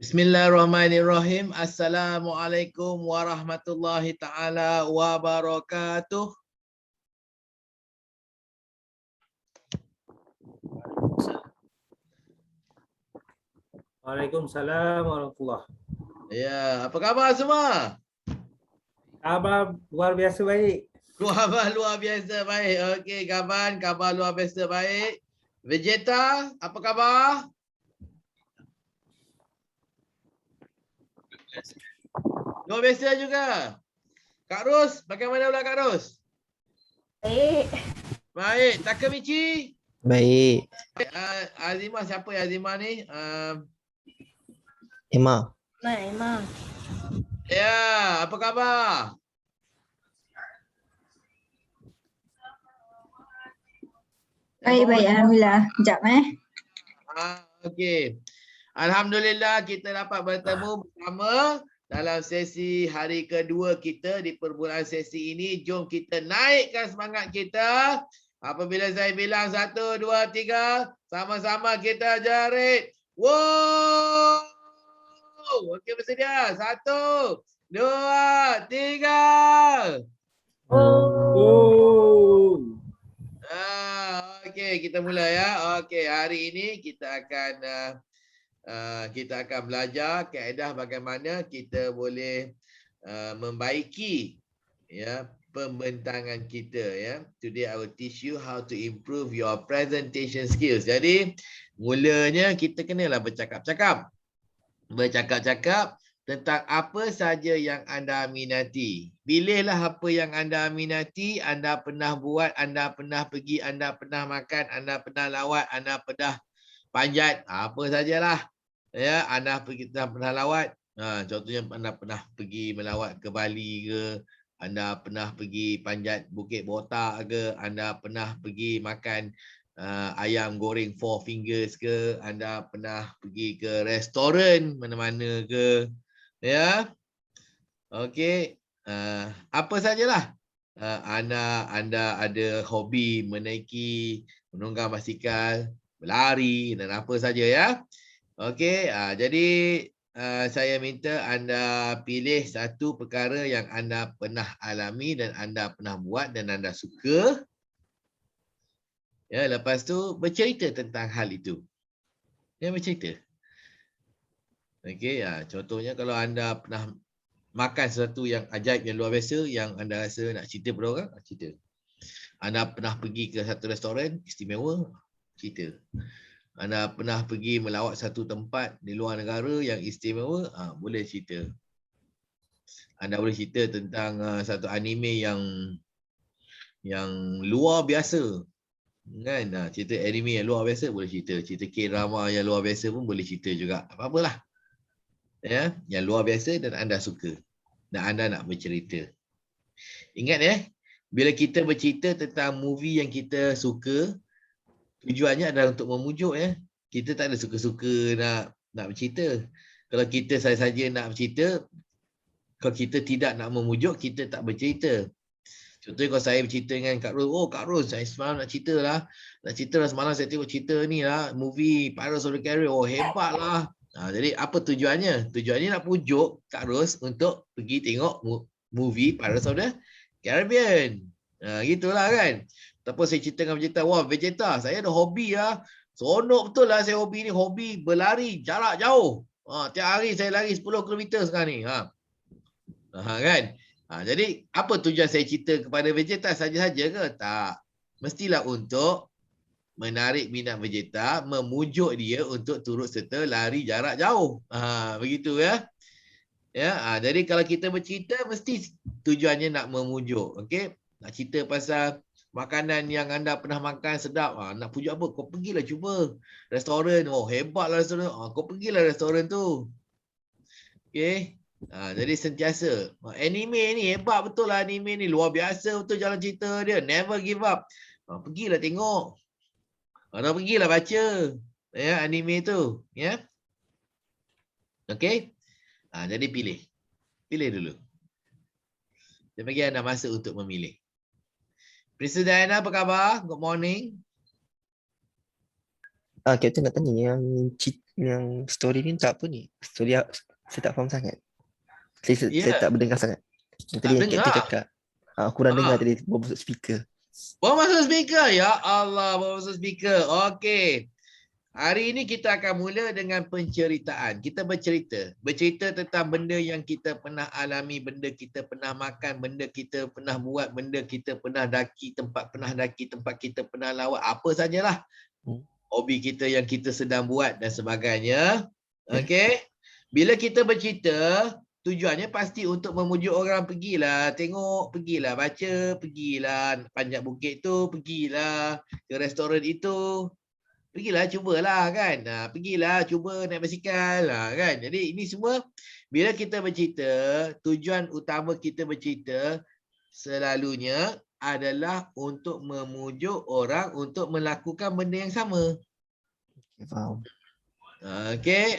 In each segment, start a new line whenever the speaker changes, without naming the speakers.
Bismillahirrahmanirrahim. Assalamualaikum warahmatullahi taala wabarakatuh.
Waalaikumsalam warahmatullahi.
Ya, apa khabar semua?
Khabar luar biasa baik.
Khabar luar biasa baik. Okey, khabar luar biasa baik. Vegeta, apa khabar? Luar biasa juga. Kak Ros, bagaimana pula Kak Ros?
Baik.
Baik, Takemichi.
Baik.
Azimah, siapa ya Azimah ni?
Emma.
Emang.
Ya, apa khabar?
Baik, alhamdulillah. Sekejap
Okey. Alhamdulillah kita dapat bertemu bersama dalam sesi hari kedua kita di perbualan sesi ini. Jom kita naikkan semangat kita. Apabila saya bilang 1, 2, 3, sama-sama kita jerit. Wow! Okey, bersedia? 1, 2, 3.
Oh.
Okey, kita mula ya. Okey, hari ini kita akan belajar kaedah bagaimana kita boleh membaiki ya pembentangan kita ya. Today I will teach you how to improve your presentation skills. Jadi mulanya kita kenalah bercakap-cakap tentang apa saja yang anda minati. Pilihlah apa yang anda minati, anda pernah buat, anda pernah pergi, anda pernah makan, anda pernah lawat, anda pernah panjat, apa sajalah. Ya, anda pernah lawat. Contohnya anda pernah pergi melawat ke Bali ke, anda pernah pergi panjat Bukit Botak ke, anda pernah pergi makan ayam goreng 4 fingers ke, anda pernah pergi ke restoran mana-mana ke. Ya. Okey. Apa sajalah. Anda ada hobi menaiki, menunggang basikal, berlari dan apa saja ya. Okey, jadi saya minta anda pilih satu perkara yang anda pernah alami dan anda pernah buat dan anda suka. Ya, lepas tu bercerita tentang hal itu. Ya, bercerita. Okey, contohnya kalau anda pernah makan sesuatu yang ajaib, yang luar biasa, yang anda rasa nak cerita pada orang, cerita. Anda pernah pergi ke satu restoran istimewa, cerita. Anda pernah pergi melawat satu tempat di luar negara yang istimewa, boleh cerita. Anda boleh cerita tentang satu anime yang luar biasa. Kan? Cerita anime yang luar biasa boleh cerita. Cerita K-drama yang luar biasa pun boleh cerita juga. Apa-apalah. Ya, yang luar biasa dan anda suka. Dan anda nak bercerita. Ingat ya, bila kita bercerita tentang movie yang kita suka, tujuannya adalah untuk memujuk ya. Kita tak ada suka-suka nak bercerita. Kalau kita saja nak bercerita, kalau kita tidak nak memujuk, kita tak bercerita. Contohnya kalau saya bercerita dengan Kak Ros, oh Kak Ros, saya semalam nak cerita lah semalam saya tengok cerita ni lah, movie Pirates of the Caribbean, oh hebat lah. Jadi apa tujuannya? Tujuannya nak pujuk Kak Ros untuk pergi tengok movie Pirates of the Caribbean. Gitulah kan. Ataupun saya cerita dengan Vegeta, wah Vegeta, saya ada hobi lah. Seronok betul lah saya hobi ni, hobi berlari jarak jauh. Tiap hari saya lari 10 km sekarang ni. Kan? Jadi apa tujuan saya cerita kepada Vegeta saja-saja ke? Tak. Mestilah untuk menarik minat Vegeta, memujuk dia untuk turut serta lari jarak jauh. Begitu ya. Ya, jadi kalau kita bercerita mesti tujuannya nak memujuk. Okey? Nak cerita pasal makanan yang anda pernah makan sedap. Nak pujuk apa? Kau pergilah cuba restoran. Oh, hebatlah restoran. Kau pergilah restoran tu. Okey? Jadi sentiasa. Anime ni hebat betul lah, anime ni luar biasa betul jalan cerita dia. Never give up. Pergilah tengok. Atau pergilah baca ya anime tu, ya. Okey? Jadi pilih. Pilih dulu. Saya bagi anda masa untuk memilih. Princess Diana, apa khabar? Good morning.
Captain nak tanya yang story ni tak apa ni. Story saya tak faham sangat. Saya tak berdengar sangat. Yang tadi
Tak
yang
dengar.
Captain cakap. Kurang dengar
Ah.
tadi bawa masuk speaker.
Bawa masuk speaker. Ya Allah, bawa masuk speaker. Okey. Hari ini kita akan mula dengan penceritaan. Kita bercerita. Bercerita tentang benda yang kita pernah alami, benda kita pernah makan, benda kita pernah buat, benda kita pernah daki, tempat kita pernah lawat. Apa sajalah. Hobi kita yang kita sedang buat dan sebagainya. Okey. Bila kita bercerita, tujuannya pasti untuk memujuk orang pergilah tengok, pergilah baca, pergilah panjat bukit tu, pergilah ke restoran itu. Pergilah cubalah kan. Pergilah cuba naik basikal kan. Jadi ini semua bila kita bercerita, tujuan utama kita bercerita selalunya adalah untuk memujuk orang untuk melakukan benda yang sama.
Faham.
Okey.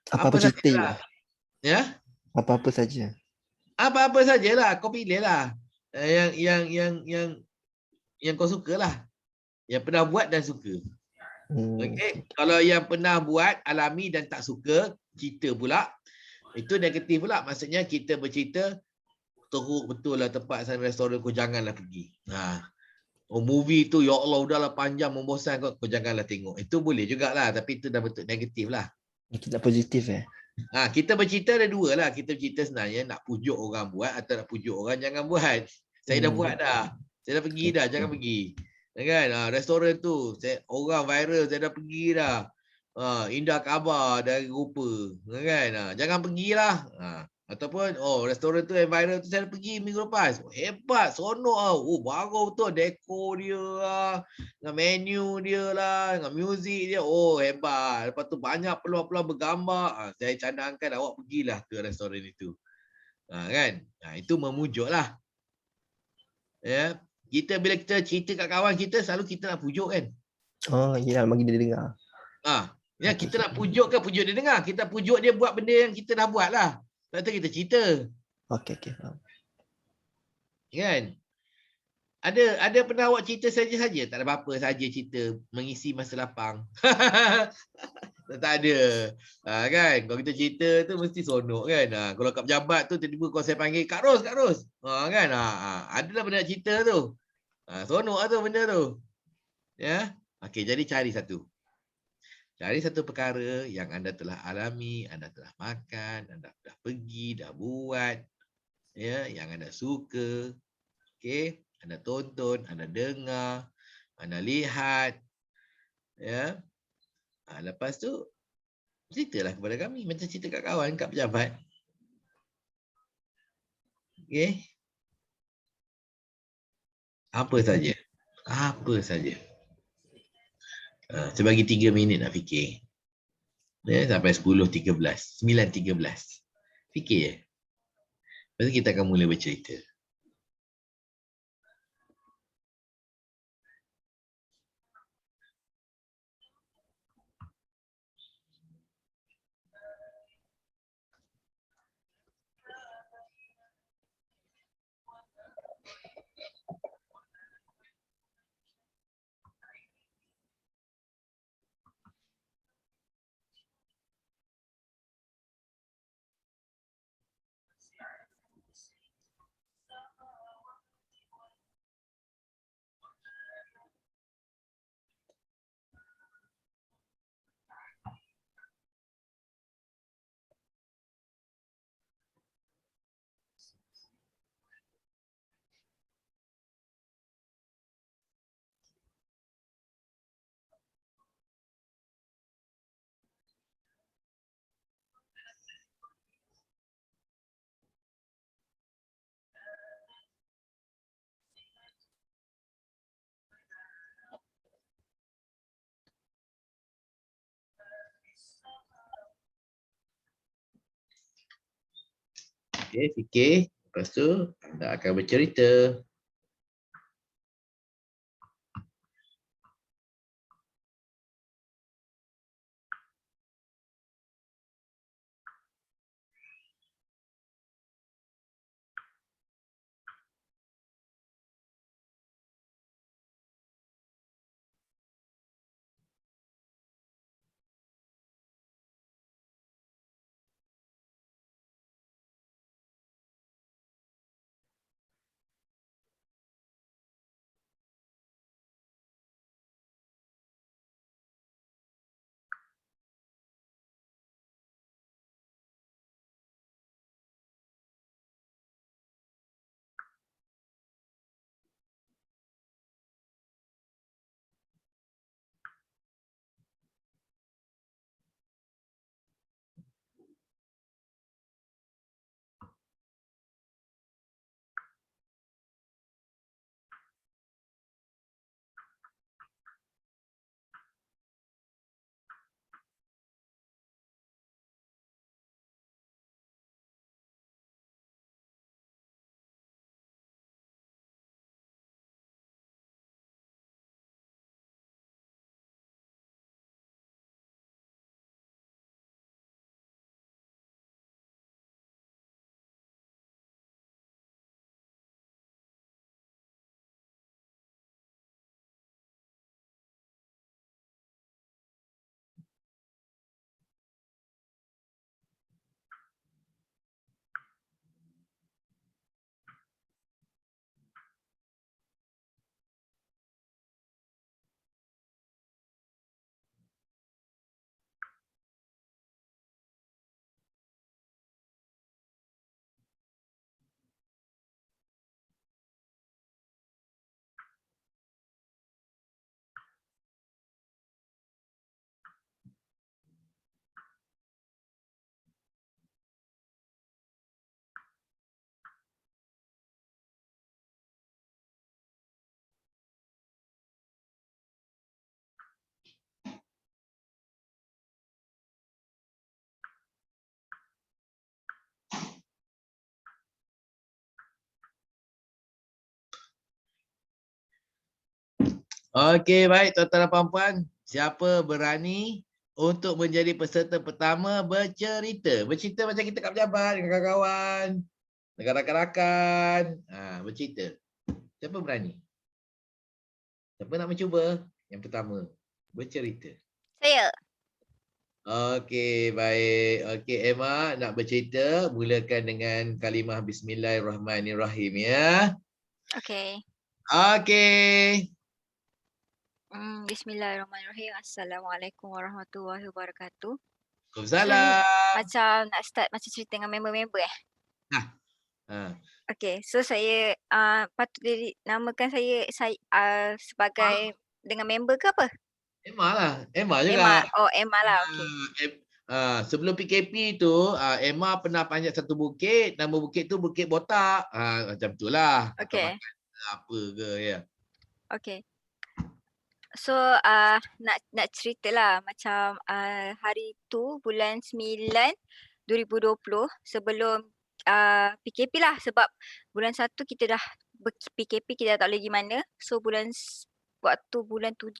Apa-apa cerita je.
sajalah. Ya?
Apa-apa saja.
Apa-apa sajalah, kau pilih lah. Yang kau sukalah. Yang pernah buat dan suka. Okey, kalau yang pernah buat, alami dan tak suka, cerita pula. Itu negatif pula. Maksudnya kita bercerita, teruk betul lah tempat sana restoran, kau janganlah pergi. Movie tu, ya Allah, udahlah panjang, membosankan, kau janganlah tengok. Itu boleh jugalah, tapi itu dah bentuk negatif lah.
Itu tak positif
Kita bercerita ada dua lah. Kita bercerita sebenarnya nak pujuk orang buat atau nak pujuk orang jangan buat. Saya dah buat dah. Saya dah pergi dah, jangan pergi. Kan? Restoran tu, orang viral, saya dah pergi dah. Indah khabar dari rupa. Kan? Jangan pergilah. Ataupun, restoran tu yang viral tu saya dah pergi minggu lepas. Hebat, seronok lah. Bagus betul. Dekor dia lah. Dengan menu dia lah. Dengan muzik dia. Hebat. Lepas tu banyak peluang-peluang bergambar. Saya cadangkan awak pergilah ke restoran itu. Kan? Itu memujuk lah. Ya. Bila kita cerita kat kawan kita, selalu kita nak pujuk kan.
Yelah, bagi dia dengar.
Kita nak pujuk ke pujuk dia dengar. Kita pujuk dia buat benda yang kita dah buat lah. Lepas tu kita cerita.
Okey, faham.
Kan? Ada pernah awak cerita saja-saja? Tak ada apa-apa saja cerita. Mengisi masa lapang. Tak ada. Kan? Kalau kita cerita tu mesti seronok kan. Kalau kat pejabat tu tiba-tiba kau saya panggil, Kak Ros, Kak Ros. Kan? Adalah benda nak cerita tu. Seronok lah tu benda tu. Ya. Okey, jadi cari satu. Cari satu perkara yang anda telah alami, anda telah makan, anda dah pergi, dah buat. Ya, yang anda suka. Okey, anda tonton, anda dengar, anda lihat. Ya. Lepas tu ceritalah kepada kami macam cerita kat kawan, kat pejabat. Okey. Apa saja. Apa saja. Saya bagi 3 minit nak fikir. Sampai 10.13. 9.13. Fikir je. Lepas tu kita akan mula bercerita. Okey, fikir. Lepas tu anda akan bercerita. Okey, baik tuan-tuan dan puan-puan. Siapa berani untuk menjadi peserta pertama bercerita? Bercerita macam kita kat pejabat dengan kawan-kawan, dengan rakan-rakan. Bercerita. Siapa berani? Siapa nak mencuba? Yang pertama, bercerita.
Saya.
Okey, baik. Okey, Emma nak bercerita. Mulakan dengan kalimah Bismillahirrahmanirrahim ya.
Okay.
Okey.
Bismillahirrahmanirrahim. Assalamualaikum warahmatullahi wabarakatuh.
Waalaikumsalam.
Macam nak start macam cerita dengan member-member
Ha.
Okay, so saya patut namakan saya sebagai dengan member ke apa?
Emma lah. Emma juga.
Emma. Oh, Emma lah. Okay.
Sebelum PKP tu, Emma pernah panjat satu bukit. Nama bukit tu Bukit Botak. Macam tu lah.
Okay.
Apa ke ya.
Okay. So nak cerita lah macam hari tu bulan 9 2020 sebelum PKP lah, sebab bulan 1 kita dah PKP, kita dah tak boleh pergi mana. So waktu bulan 7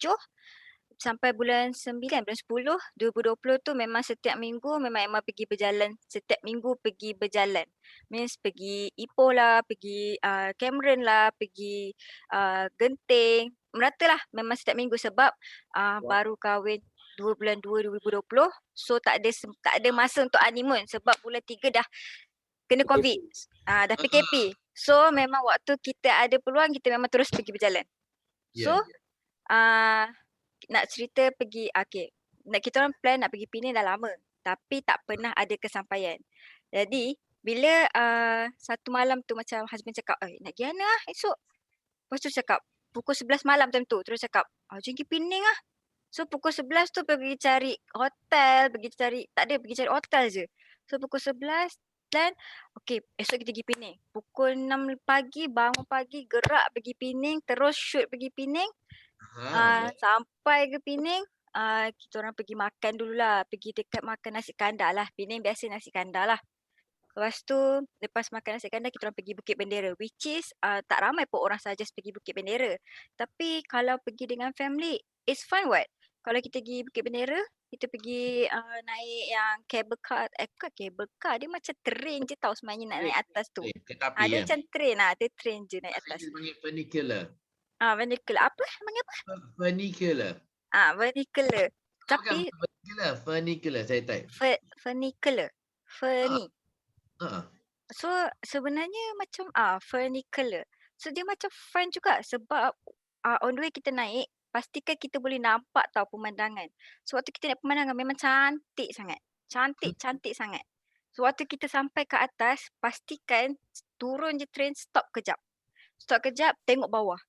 sampai bulan 9, bulan 10 2020 tu memang setiap minggu memang Emma pergi berjalan, setiap minggu pergi berjalan. Means pergi Ipoh lah, pergi Cameron lah, pergi Genting, merata lah memang setiap minggu sebab baru kahwin 2 bulan 2 2020. So tak ada masa untuk honeymoon sebab bulan 3 dah kena COVID. Dah PKP. So memang waktu kita ada peluang kita memang terus pergi berjalan. So nak cerita pergi, okay, kita orang plan nak pergi Penang dah lama tapi tak pernah ada kesampaian. Jadi bila satu malam tu macam husband cakap, nak pergi mana esok? Lepas tu cakap pukul 11 malam time tu terus cakap, jom pergi Penang lah. So pukul 11 tu pergi cari hotel, pergi cari hotel je. So pukul 11 dan okay, esok kita pergi Penang. Pukul 6 pagi bangun pagi, gerak pergi Penang, terus shoot pergi Penang. Sampai ke Penang, kita orang pergi makan dululah. Pergi dekat makan nasi kandar lah. Penang biasa nasi kandar lah. Lepas tu, lepas makan nasi kandar, kita orang pergi Bukit Bendera. Which is, tak ramai pun orang suggest pergi Bukit Bendera. Tapi kalau pergi dengan family, it's fun what? Kalau kita pergi Bukit Bendera, kita pergi naik yang cable car. Bukan cable car, dia macam train je tau sebenarnya nak naik atas tu. Dia macam train lah, dia train je naik atas.
Dia panggil funicular.
Funicular. Apa? Panggil apa?
Funicular.
Funicular. Tapi
funicular saya type.
Funicular. So sebenarnya macam funicular. So dia macam fun juga sebab on the way kita naik, pastikan kita boleh nampak tau pemandangan. So waktu kita naik pemandangan memang cantik sangat. Cantik sangat. So waktu kita sampai ke atas, pastikan turun je train, stop kejap. Tengok bawah.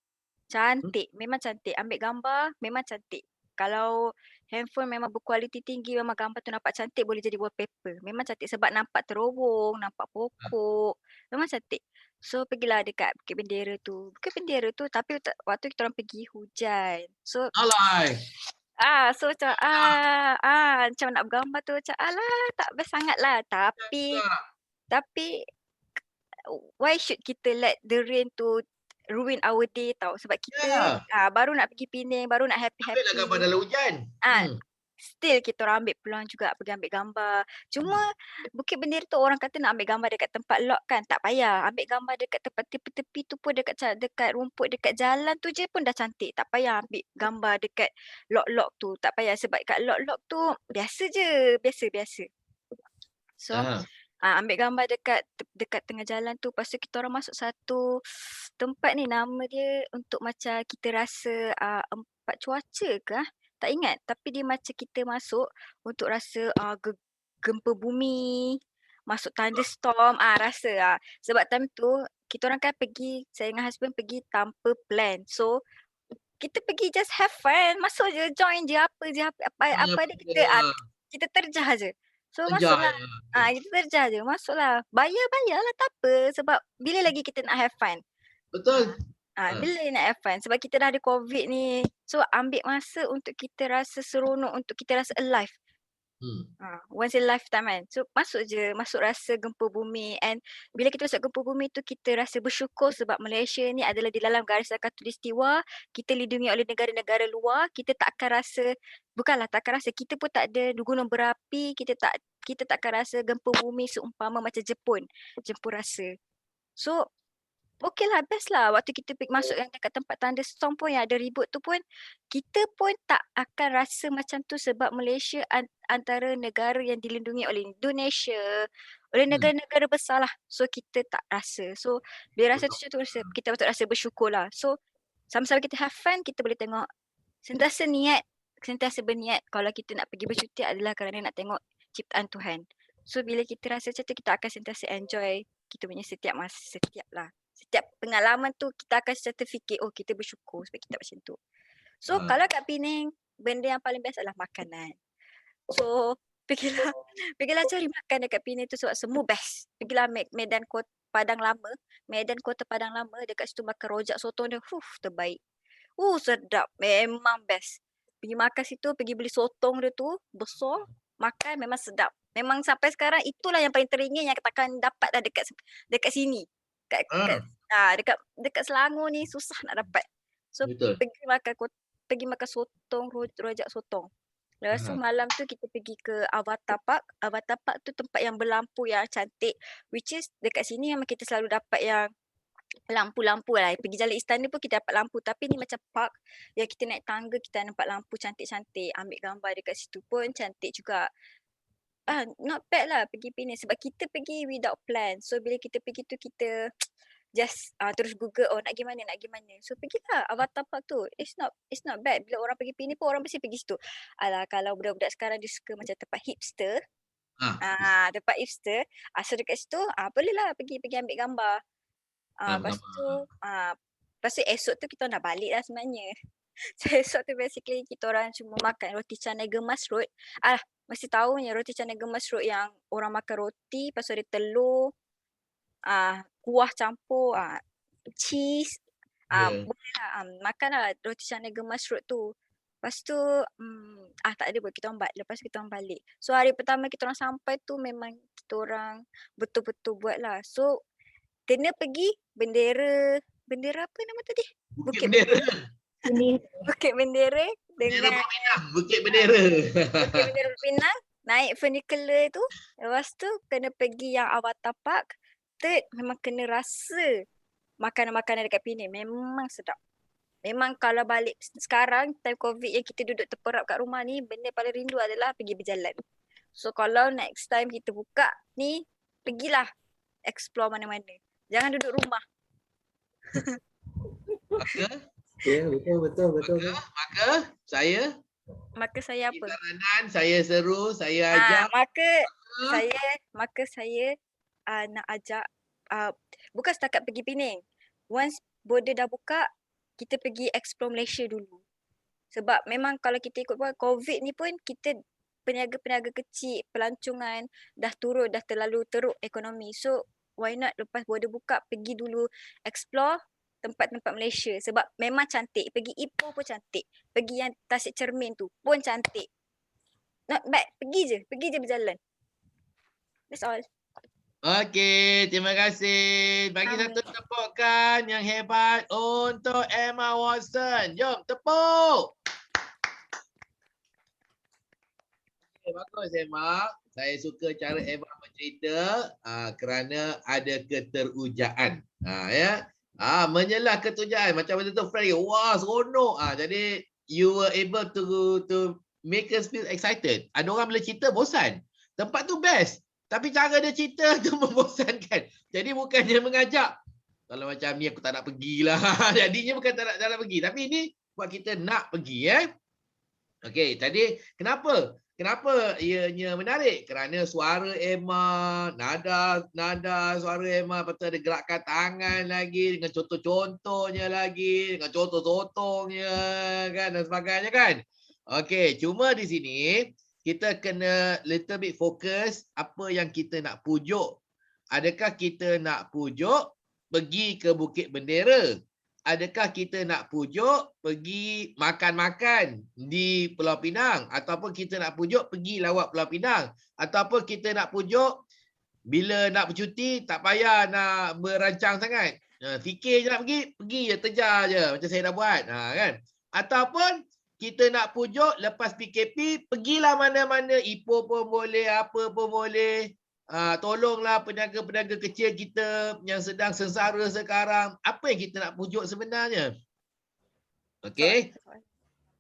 Cantik, memang cantik. Ambil gambar, memang cantik. Kalau handphone memang berkualiti tinggi, memang gambar tu nampak cantik, boleh jadi wallpaper. Memang cantik sebab nampak terowong, nampak pokok. Memang cantik. So pergilah dekat Bukit Bendera tu. Tapi waktu kita orang pergi hujan. So
alai.
So macam macam nak bergambar tu macam tak best sangat lah. Tapi why should kita let the rain tu ruin our day tau, sebab kita baru nak pergi Penang, baru nak happy.
Ambil lah gambar dalam hujan.
Still kita orang ambil peluang juga pergi ambil gambar. Cuma Bukit Bendera tu orang kata nak ambil gambar dekat tempat lot kan, tak payah. Ambil gambar dekat tempat tepi-tepi tu pun, dekat rumput, dekat jalan tu je pun dah cantik. Tak payah ambil gambar dekat lot-lot tu, tak payah sebab kat lot-lot tu biasa je, biasa. So ambil gambar dekat tengah jalan tu. Lepas tu kita orang masuk satu tempat ni, nama dia untuk macam kita rasa empat cuaca ke tak ingat, tapi dia macam kita masuk untuk rasa gempa bumi, masuk thunderstorm, rasa sebab time tu kita orang kan pergi, saya dengan husband pergi tanpa plan. So kita pergi just have fun, masuk je, join je apa dia, kita terjah je. So masuklah. Kita terjah je. Masuklah. Bayarlah tak apa. Sebab bila lagi kita nak have fun?
Betul.
Bila nak have fun? Sebab kita dah ada COVID ni. So ambil masa untuk kita rasa seronok, untuk kita rasa alive. Once in a lifetime kan. So masuk rasa gempa bumi, and bila kita masuk gempa bumi tu kita rasa bersyukur sebab Malaysia ni adalah di dalam garisan khatulistiwa, kita dilindungi oleh negara-negara luar, kita tak akan rasa, bukanlah tak akan rasa, kita pun tak ada gunung berapi, kita tak akan rasa gempa bumi seumpama macam Jepun rasa. So okey lah, best lah. Waktu kita masuk yang dekat tempat thunderstorm pun yang ada ribut tu pun, kita pun tak akan rasa macam tu sebab Malaysia antara negara yang dilindungi oleh Indonesia, oleh negara-negara besar lah. So kita tak rasa. So bila rasa tu kita patut rasa bersyukur lah. So sama-sama kita have fun, kita boleh tengok, sentiasa berniat kalau kita nak pergi bercuti adalah kerana nak tengok ciptaan Tuhan. So bila kita rasa macam tu, kita akan sentiasa enjoy kita punya setiap pengalaman tu, kita akan sentiasa fikir, oh kita bersyukur sebab kita macam tu. So kalau kat Penang, benda yang paling best adalah makanan. So pergilah cari makan dekat Penang tu sebab semua best. Pergilah Medan Kota Padang Lama, dekat situ makan rojak sotong dia, terbaik. Sedap, memang best. Pergi makan situ, pergi beli sotong dia tu, besar, makan memang sedap. Memang sampai sekarang itulah yang paling teringin yang takkan dapat dah dekat sini. Dekat Selangor ni susah nak dapat. So pergi makan sotong, rojak sotong. Lepas tu malam tu kita pergi ke Avatar Park. Avatar Park tu tempat yang berlampu yang cantik, which is dekat sini memang kita selalu dapat yang lampu-lampu lah. Pergi Jalan Istana pun kita dapat lampu, tapi ni macam park yang kita naik tangga, kita nampak lampu cantik-cantik, ambil gambar dekat situ pun cantik juga. Not bad lah pergi Penang sebab kita pergi without plan. So bila kita pergi tu kita just terus Google, nak pergi mana. So pergilah Avatar Park tu. It's not bad. Bila orang pergi Penang pun orang mesti pergi situ. Alah, kalau budak-budak sekarang dia suka macam tempat hipster. Tempat hipster. So dekat situ boleh lah pergi ambil gambar. Lepas tu esok tu kita nak balik lah sebenarnya. So esok tu basically kita orang cuma makan roti canai gemas road. Mesti tahu yang roti canai gemas road yang orang makan roti, lepas tu ada telur, kuah campur, cheese. Boleh lah, makan lah roti canai gemas road tu. Lepas tu, tak ada pun, lepas tu kita orang balik. So hari pertama kita orang sampai tu memang kita orang betul-betul buat lah. So kena pergi bendera apa nama tadi?
Bukit Bendera.
Bukit Bendera dengan
Bukit Bendera
Penang, naik funicular tu. Lepas tu kena pergi yang Avatar Park. Third, memang kena rasa makanan-makanan dekat Penang. Memang sedap. Memang kalau balik sekarang, time COVID yang kita duduk terperap kat rumah ni, benda paling rindu adalah pergi berjalan. So kalau next time kita buka ni, pergilah explore mana-mana. Jangan duduk rumah.
Ya, betul.
Maka saya
apa?
Saranan, saya seru, saya ajak.
Maka saya nak ajak, bukan setakat pergi Penang. Once border dah buka, kita pergi explore Malaysia dulu. Sebab memang kalau kita ikut COVID ni pun, kita peniaga-peniaga kecil, pelancongan dah turun, dah terlalu teruk ekonomi. So why not lepas border buka, pergi dulu explore tempat-tempat Malaysia sebab memang cantik. Pergi Ipoh pun cantik. Pergi yang Tasik Cermin tu pun cantik. Not bad. Pergi je berjalan. That's all.
Okey, terima kasih. Bagi satu tepukan yang hebat untuk Emma Watson. Jom tepuk. Okay, bagus Emma. Saya suka cara Emma bercerita kerana ada keterujaan. Ya. Menyelah keterujaan macam betul-betul Freddy. Wah, seronok. Jadi you were able to make us feel excited. Ada orang bila cerita bosan. Tempat tu best. Tapi cara dia cerita tu membosankan. Jadi bukannya mengajak. Kalau macam ni aku tak nak pergilah. Jadinya bukan tak nak pergi. Tapi ini buat kita nak pergi. Okey, tadi kenapa ianya menarik? Kerana suara Emma, nada suara Emma, betul ada gerakan tangan lagi dengan contoh-contohnya lagi, dengan contoh sotongnya kan dan sebagainya kan. Okey, cuma di sini kita kena little bit fokus apa yang kita nak pujuk. Adakah kita nak pujuk pergi ke Bukit Bendera adakah kita nak pujuk pergi makan-makan di Pulau Pinang, ataupun kita nak pujuk pergi lawat Pulau Pinang, ataupun kita nak pujuk bila nak bercuti tak payah nak berancang sangat. Fikir je nak pergi je, terjar je macam saya dah buat. Kan? Ataupun kita nak pujuk lepas PKP, pergilah mana-mana, Ipoh pun boleh, apa pun boleh. Tolonglah peniaga-peniaga kecil kita yang sedang sengsara sekarang. Apa yang kita nak pujuk sebenarnya? Okey.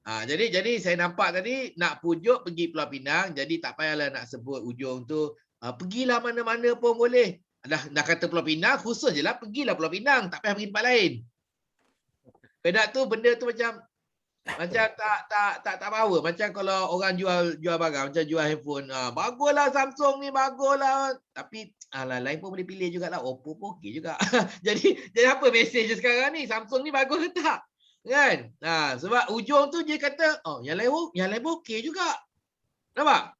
Jadi saya nampak tadi nak pujuk pergi Pulau Pinang, jadi tak payahlah nak sebut ujung tu pergilah mana-mana pun boleh. Dah kata Pulau Pinang, khusus je lah pergilah Pulau Pinang, tak payah pergi tempat lain. Pedak tu benda tu macam tak power. Macam kalau orang jual barang, macam jual handphone, baguslah Samsung ni, baguslah. Tapi lain pun boleh pilih jugalah. Oppo pun okey juga. jadi apa mesej sekarang ni? Samsung ni bagus ke tak? Kan? Sebab ujung tu dia kata, yang lain pun okey juga. Nampak?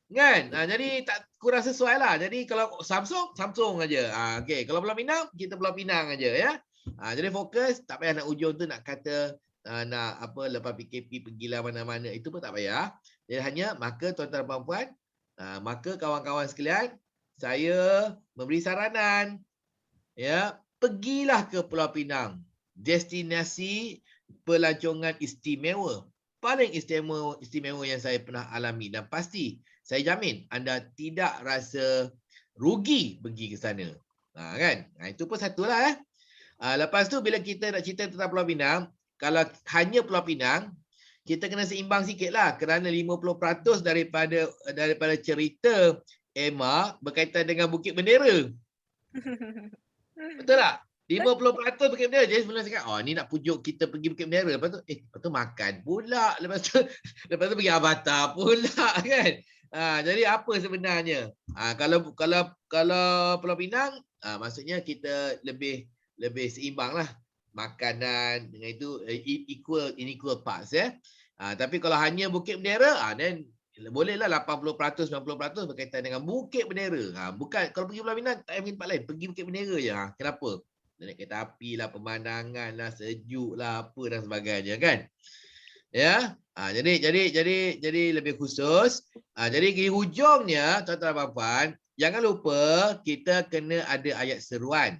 Kan? Jadi tak kurang sesuai lah. Jadi kalau Samsung aja. Okey, kalau Pulau Pinang, kita Pulau Pinang aja ya. Jadi fokus, tak payah nak ujung tu nak kata nak apa lepas PKP pergilah mana-mana, itu pun tak payah. Jadi hanya maka tuan-tuan dan puan-puan, maka kawan-kawan sekalian, saya memberi saranan ya, pergilah ke Pulau Pinang. Destinasi pelancongan istimewa, paling istimewa yang saya pernah alami, dan pasti saya jamin anda tidak rasa rugi pergi ke sana. Kan? Itu pun satulah. Lepas tu bila kita nak cerita tentang Pulau Pinang, kalau hanya Pulau Pinang, kita kena seimbang sikit lah, kerana 50% daripada cerita Emma berkaitan dengan Bukit Bendera. Betul tak? 50% Bukit Bendera. Jadi sebenarnya cakap, ni nak pujuk kita pergi Bukit Bendera. Lepas tu makan pula. Lepas tu pergi Avatar pula kan. Jadi apa sebenarnya? Kalau Pulau Pinang, maksudnya kita lebih seimbang lah. Makanan dengan itu equal parts ya. Tapi kalau hanya Bukit Bendera, then bolehlah 80% 90% berkaitan dengan Bukit Bendera. Bukan kalau pergi Pulau Pinang tak payah pergi tempat lain, pergi Bukit Bendera je. Kenapa? Naik kereta api lah, pemandangan lah, sejuk lah, apa dan sebagainya kan. Ya. Jadi lebih khusus. Jadi di hujungnya tuan-tuan dan puan-puan, jangan lupa kita kena ada ayat seruan.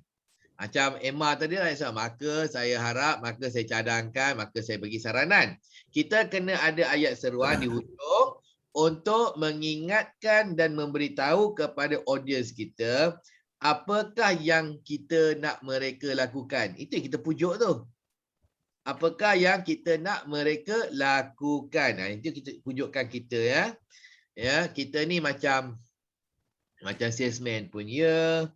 Macam Emma tadi lah, maka saya harap, maka saya cadangkan, maka saya bagi saranan. Kita kena ada ayat seruan di hujung untuk mengingatkan dan memberitahu kepada audiens kita apakah yang kita nak mereka lakukan. Itu yang kita pujuk tu. Apakah yang kita nak mereka lakukan. Itu kita pujukkan kita ya. Ya, kita ni macam salesman pun ya.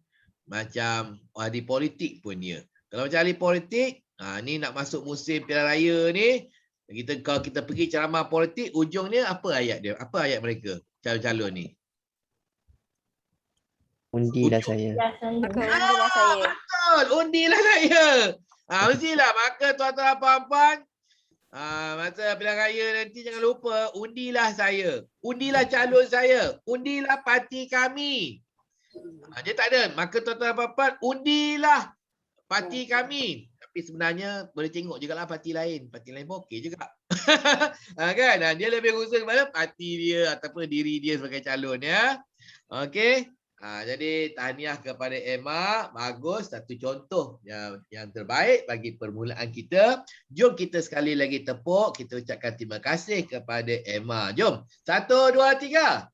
Macam ahli politik pun ya. Kalau macam ahli politik, ni nak masuk musim pilihan raya ni, kalau kita pergi ceramah politik, ujungnya apa ayat dia? Apa ayat mereka? Calon-calon ni.
Undilah saya.
Undilah saya.
Betul, undilah saya. Mestilah. Maka tuan-tuan dan puan-puan, masa pilihan raya nanti jangan lupa, undilah saya. Undilah calon saya. Undilah parti kami. Dia tak ada. Maka tuan-tuan dan puan-puan, undilah parti kami. Tapi sebenarnya boleh tengok jugalah parti lain. Parti lain pun okey juga. Kan? Dia lebih khusus kepada parti dia ataupun diri dia sebagai calon ya. Okey. Jadi tahniah kepada Emma. Bagus. Satu contoh yang terbaik bagi permulaan kita. Jom kita sekali lagi tepuk. Kita ucapkan terima kasih kepada Emma. Jom. 1, 2, 3.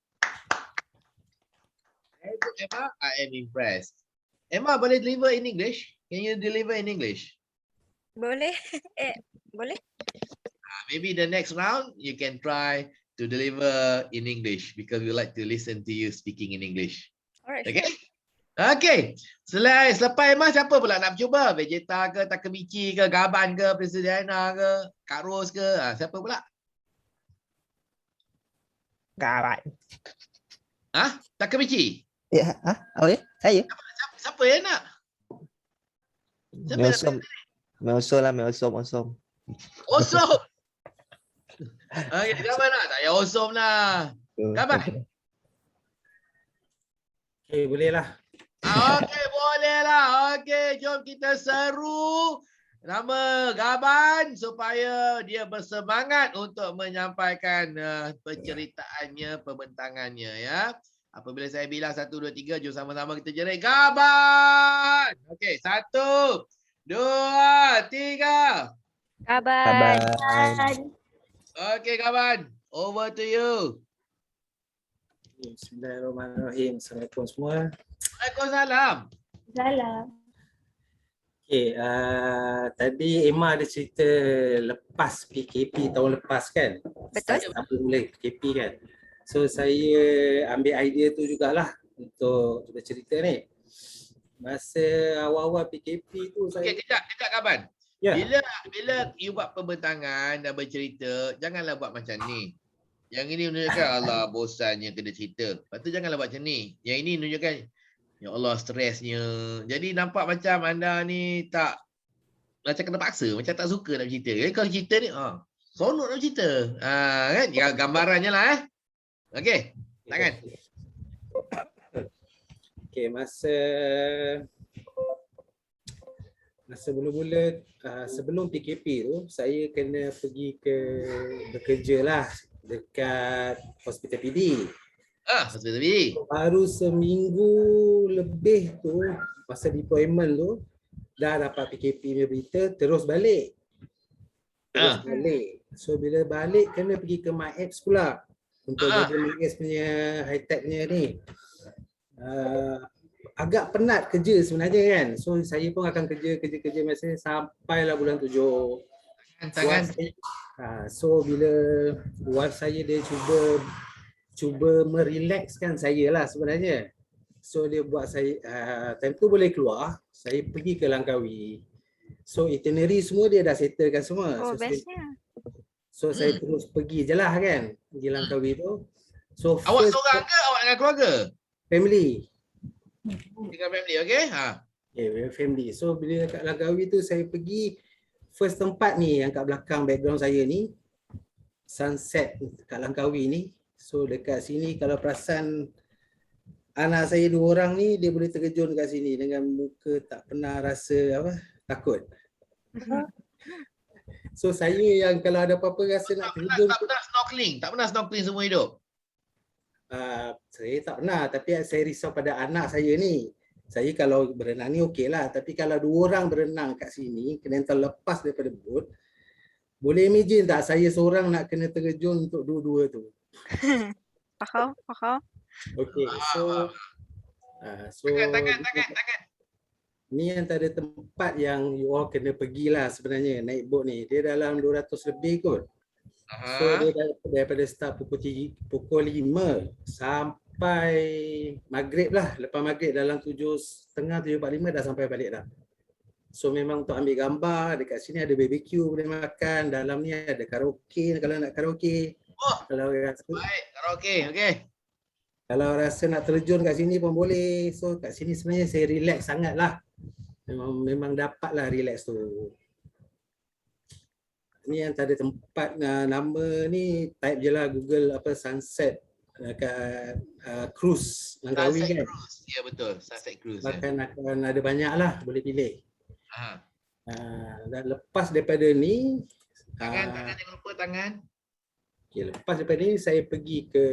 Emma, I am impressed. Emma, boleh deliver in English? Can you deliver in English?
Boleh. Boleh.
Maybe the next round, you can try to deliver in English because we like to listen to you speaking in English.
Alright.
Okay? Okay. Selepas Emma, siapa pula nak cuba? Vegeta ke, Takemichi ke, Gaban ke, Presidiana ke, Kak Ros ke? Siapa pula?
Gaban.
Takemichi?
Ya, oh ya, saya.
Siapa yang nak?
Meosom.
Osom. Gaban nak? Tak payah Osom lah. Gaban?
Okay, boleh lah.
Okey, boleh lah. Okey, jom kita seru Nama Gaban supaya dia bersemangat untuk menyampaikan penceritaannya, pembentangannya ya. Apabila saya bilang 1, 2, 3, jom sama-sama kita jerit Gaban. Okey, 1, 2, 3.
Kabar.
Bye.
Okey Gaban, over to you.
Bismillahirrahmanirrahim. Assalamualaikum semua.
Waalaikumsalam.
Salam.
Okay, tadi Emma ada cerita lepas PKP tahun lepas kan?
Betul.
Apa mulai PKP kan? So saya ambil idea tu jugalah untuk kita cerita ni. Masa awal-awal PKP tu saya...
Okey, kejap Gaban.
Ya.
Bila you buat pembentangan dan bercerita, janganlah buat macam ni. Yang ini menunjukkan Allah bosannya kena cerita. Lepas tu janganlah buat macam ni. Yang ini menunjukkan ya Allah stresnya. Jadi nampak macam anda ni tak macam kena paksa, macam tak suka nak cerita. Jadi kalau cerita ni seronok nak cerita. Kan gambarannya lah Okey, tangan.
Okay, masa mula-mula sebelum PKP tu saya kena pergi bekerja lah dekat hospital PD.
Hospital PD.
Baru seminggu lebih tu masa deployment tu dah dapat PKP punya berita, terus balik. So bila balik kena pergi ke MyApps pula untuk jaga MyApps punya high-tech punya ni. Agak penat kerja sebenarnya kan. So saya pun akan kerja masa sampailah bulan 7.
Tangan.
So bila wife saya dia cuba merelaxkan saya lah sebenarnya. So dia buat saya time tu boleh keluar, saya pergi ke Langkawi. So itinerary semua dia dah settlekan semua.
Oh, bestnya.
So saya terus pergi je lah kan, pergi Langkawi tu. So
Awak seorang ke awak dengan keluarga?
Family.
Dengan family, okey?
Okay, family. So bila kat Langkawi tu saya pergi first tempat ni yang kat belakang background saya ni, sunset kat Langkawi ni. So dekat sini kalau perasan anak saya 2 orang ni dia boleh terkejut kat sini dengan muka tak pernah rasa takut. So saya yang kalau ada apa-apa rasa nak terjun
tak pernah snorkeling seumur hidup.
Saya tak pernah, tapi saya risau pada anak saya ni. Saya kalau berenang ni okey lah, tapi kalau 2 orang berenang kat sini kena terlepas daripada boat, boleh imagine tak saya seorang nak kena terjun untuk dua-dua tu.
Faham.
Okey, so
Tangan.
ni antara tempat yang you all kena pergilah sebenarnya naik boat ni. Dia dalam 200 lebih kot. So dia daripada start pukul 5 sampai maghrib lah. Lepas maghrib dalam 7.30, 7.45 dah sampai balik dah. So memang untuk ambil gambar, dekat sini ada BBQ boleh makan, dalam ni ada karaoke kalau nak karaoke. Kalau rasa
Baik, karaoke, okey.
Kalau rasa nak terjun kat sini pun boleh. So kat sini sebenarnya saya relax sangat lah. Memang dapatlah relax tu. Ni antara tempat nama ni type je lah Google sunset dekat cruise Langkawi kan.
Cruise. Ya betul, Sunset Cruise.
Akan ada banyak lah boleh pilih. Dan lepas daripada ni
Tangan jangan lupa tangan.
Okay, lepas daripada ni saya pergi ke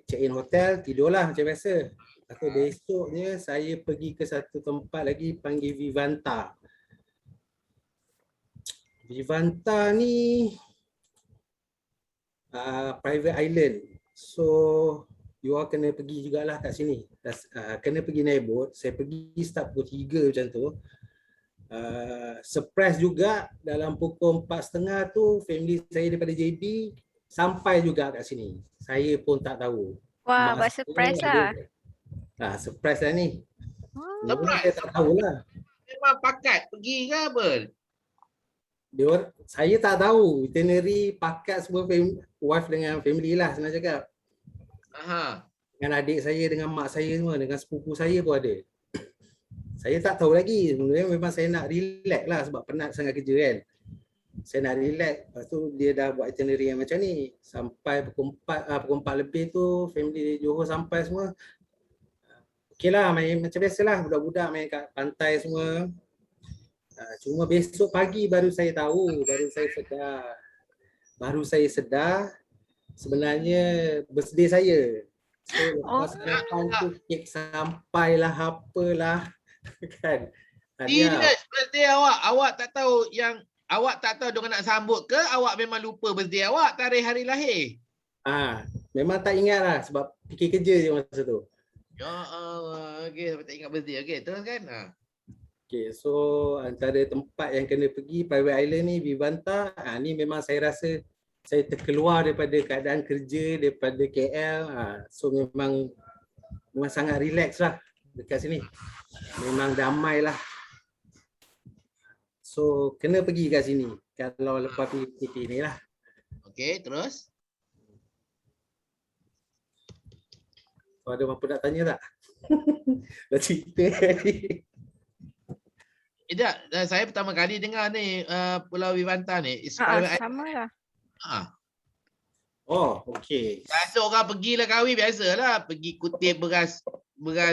check in hotel, tidurlah macam biasa. Atau besoknya saya pergi ke satu tempat lagi panggil Vivanta. Vivanta ni private island. So you all kena pergi jugalah kat sini. Kena pergi naik boat. Saya pergi start pukul 3 macam tu. Surprise juga dalam pukul 4.30 tu family saya daripada JB sampai juga kat sini. Saya pun tak tahu.
Wah, buat surprise lah.
Surprise lah ni.
Surprise.
Saya tak tahulah.
Memang pakat pergi ke apa?
Saya tak tahu itinerary pakat semua wife dengan family lah senang cakap. Dengan adik saya, dengan mak saya semua, dengan sepupu saya pun ada. Saya tak tahu lagi. Sebenarnya memang saya nak relax lah sebab penat sangat kerja kan. Saya nak relax. Lepas tu dia dah buat itinerary yang macam ni. Sampai pukul 4 lebih tu family Johor sampai semua. Okey lah, main macam biasalah budak-budak main kat pantai semua. Cuma besok pagi baru saya tahu, baru saya sedar sebenarnya birthday saya. So lepas kapan tu kek sampailah apalah kan. Dia
Serius birthday awak. Awak tak tahu diorang nak sambut ke? Awak memang lupa birthday awak, tarikh hari lahir?
memang tak ingat lah sebab fikir kerja je masa tu.
Ya Allah. Okey, sampai tak ingat birthday. Okey, teruskan.
Okay, so antara tempat yang kena pergi private island ni Vivanta, ni memang saya rasa saya terkeluar daripada keadaan kerja daripada KL. So memang sangat relax lah dekat sini. Memang damai lah. So kena pergi kat sini kalau lepas PKP ni lah.
Okey, terus.
So, ada apa nak tanya tak? Dah cerita tadi.
Tak, saya pertama kali dengar ni Pulau Vivanta ni. Private island.
Sama lah.
Oh, okey.
Biasa orang pergilah kahwin, biasalah. Pergi kutip beras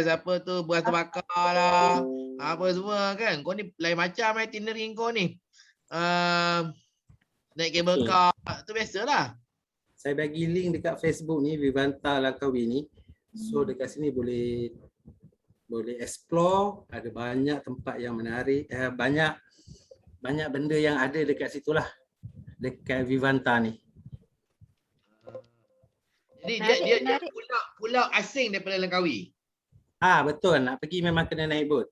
apa tu, beras terbakar lah. Apa semua kan. Kau ni lain macam itinerary kau ni. Naik kabel car, tu biasalah.
Saya bagi link dekat Facebook ni, Vivanta Langkawi ni. So dekat sini boleh explore, ada banyak tempat yang menarik, banyak benda yang ada dekat situlah. Dekat Vivanta ni.
Jadi dia pulau asing daripada Langkawi.
Betul, nak pergi memang kena naik bot.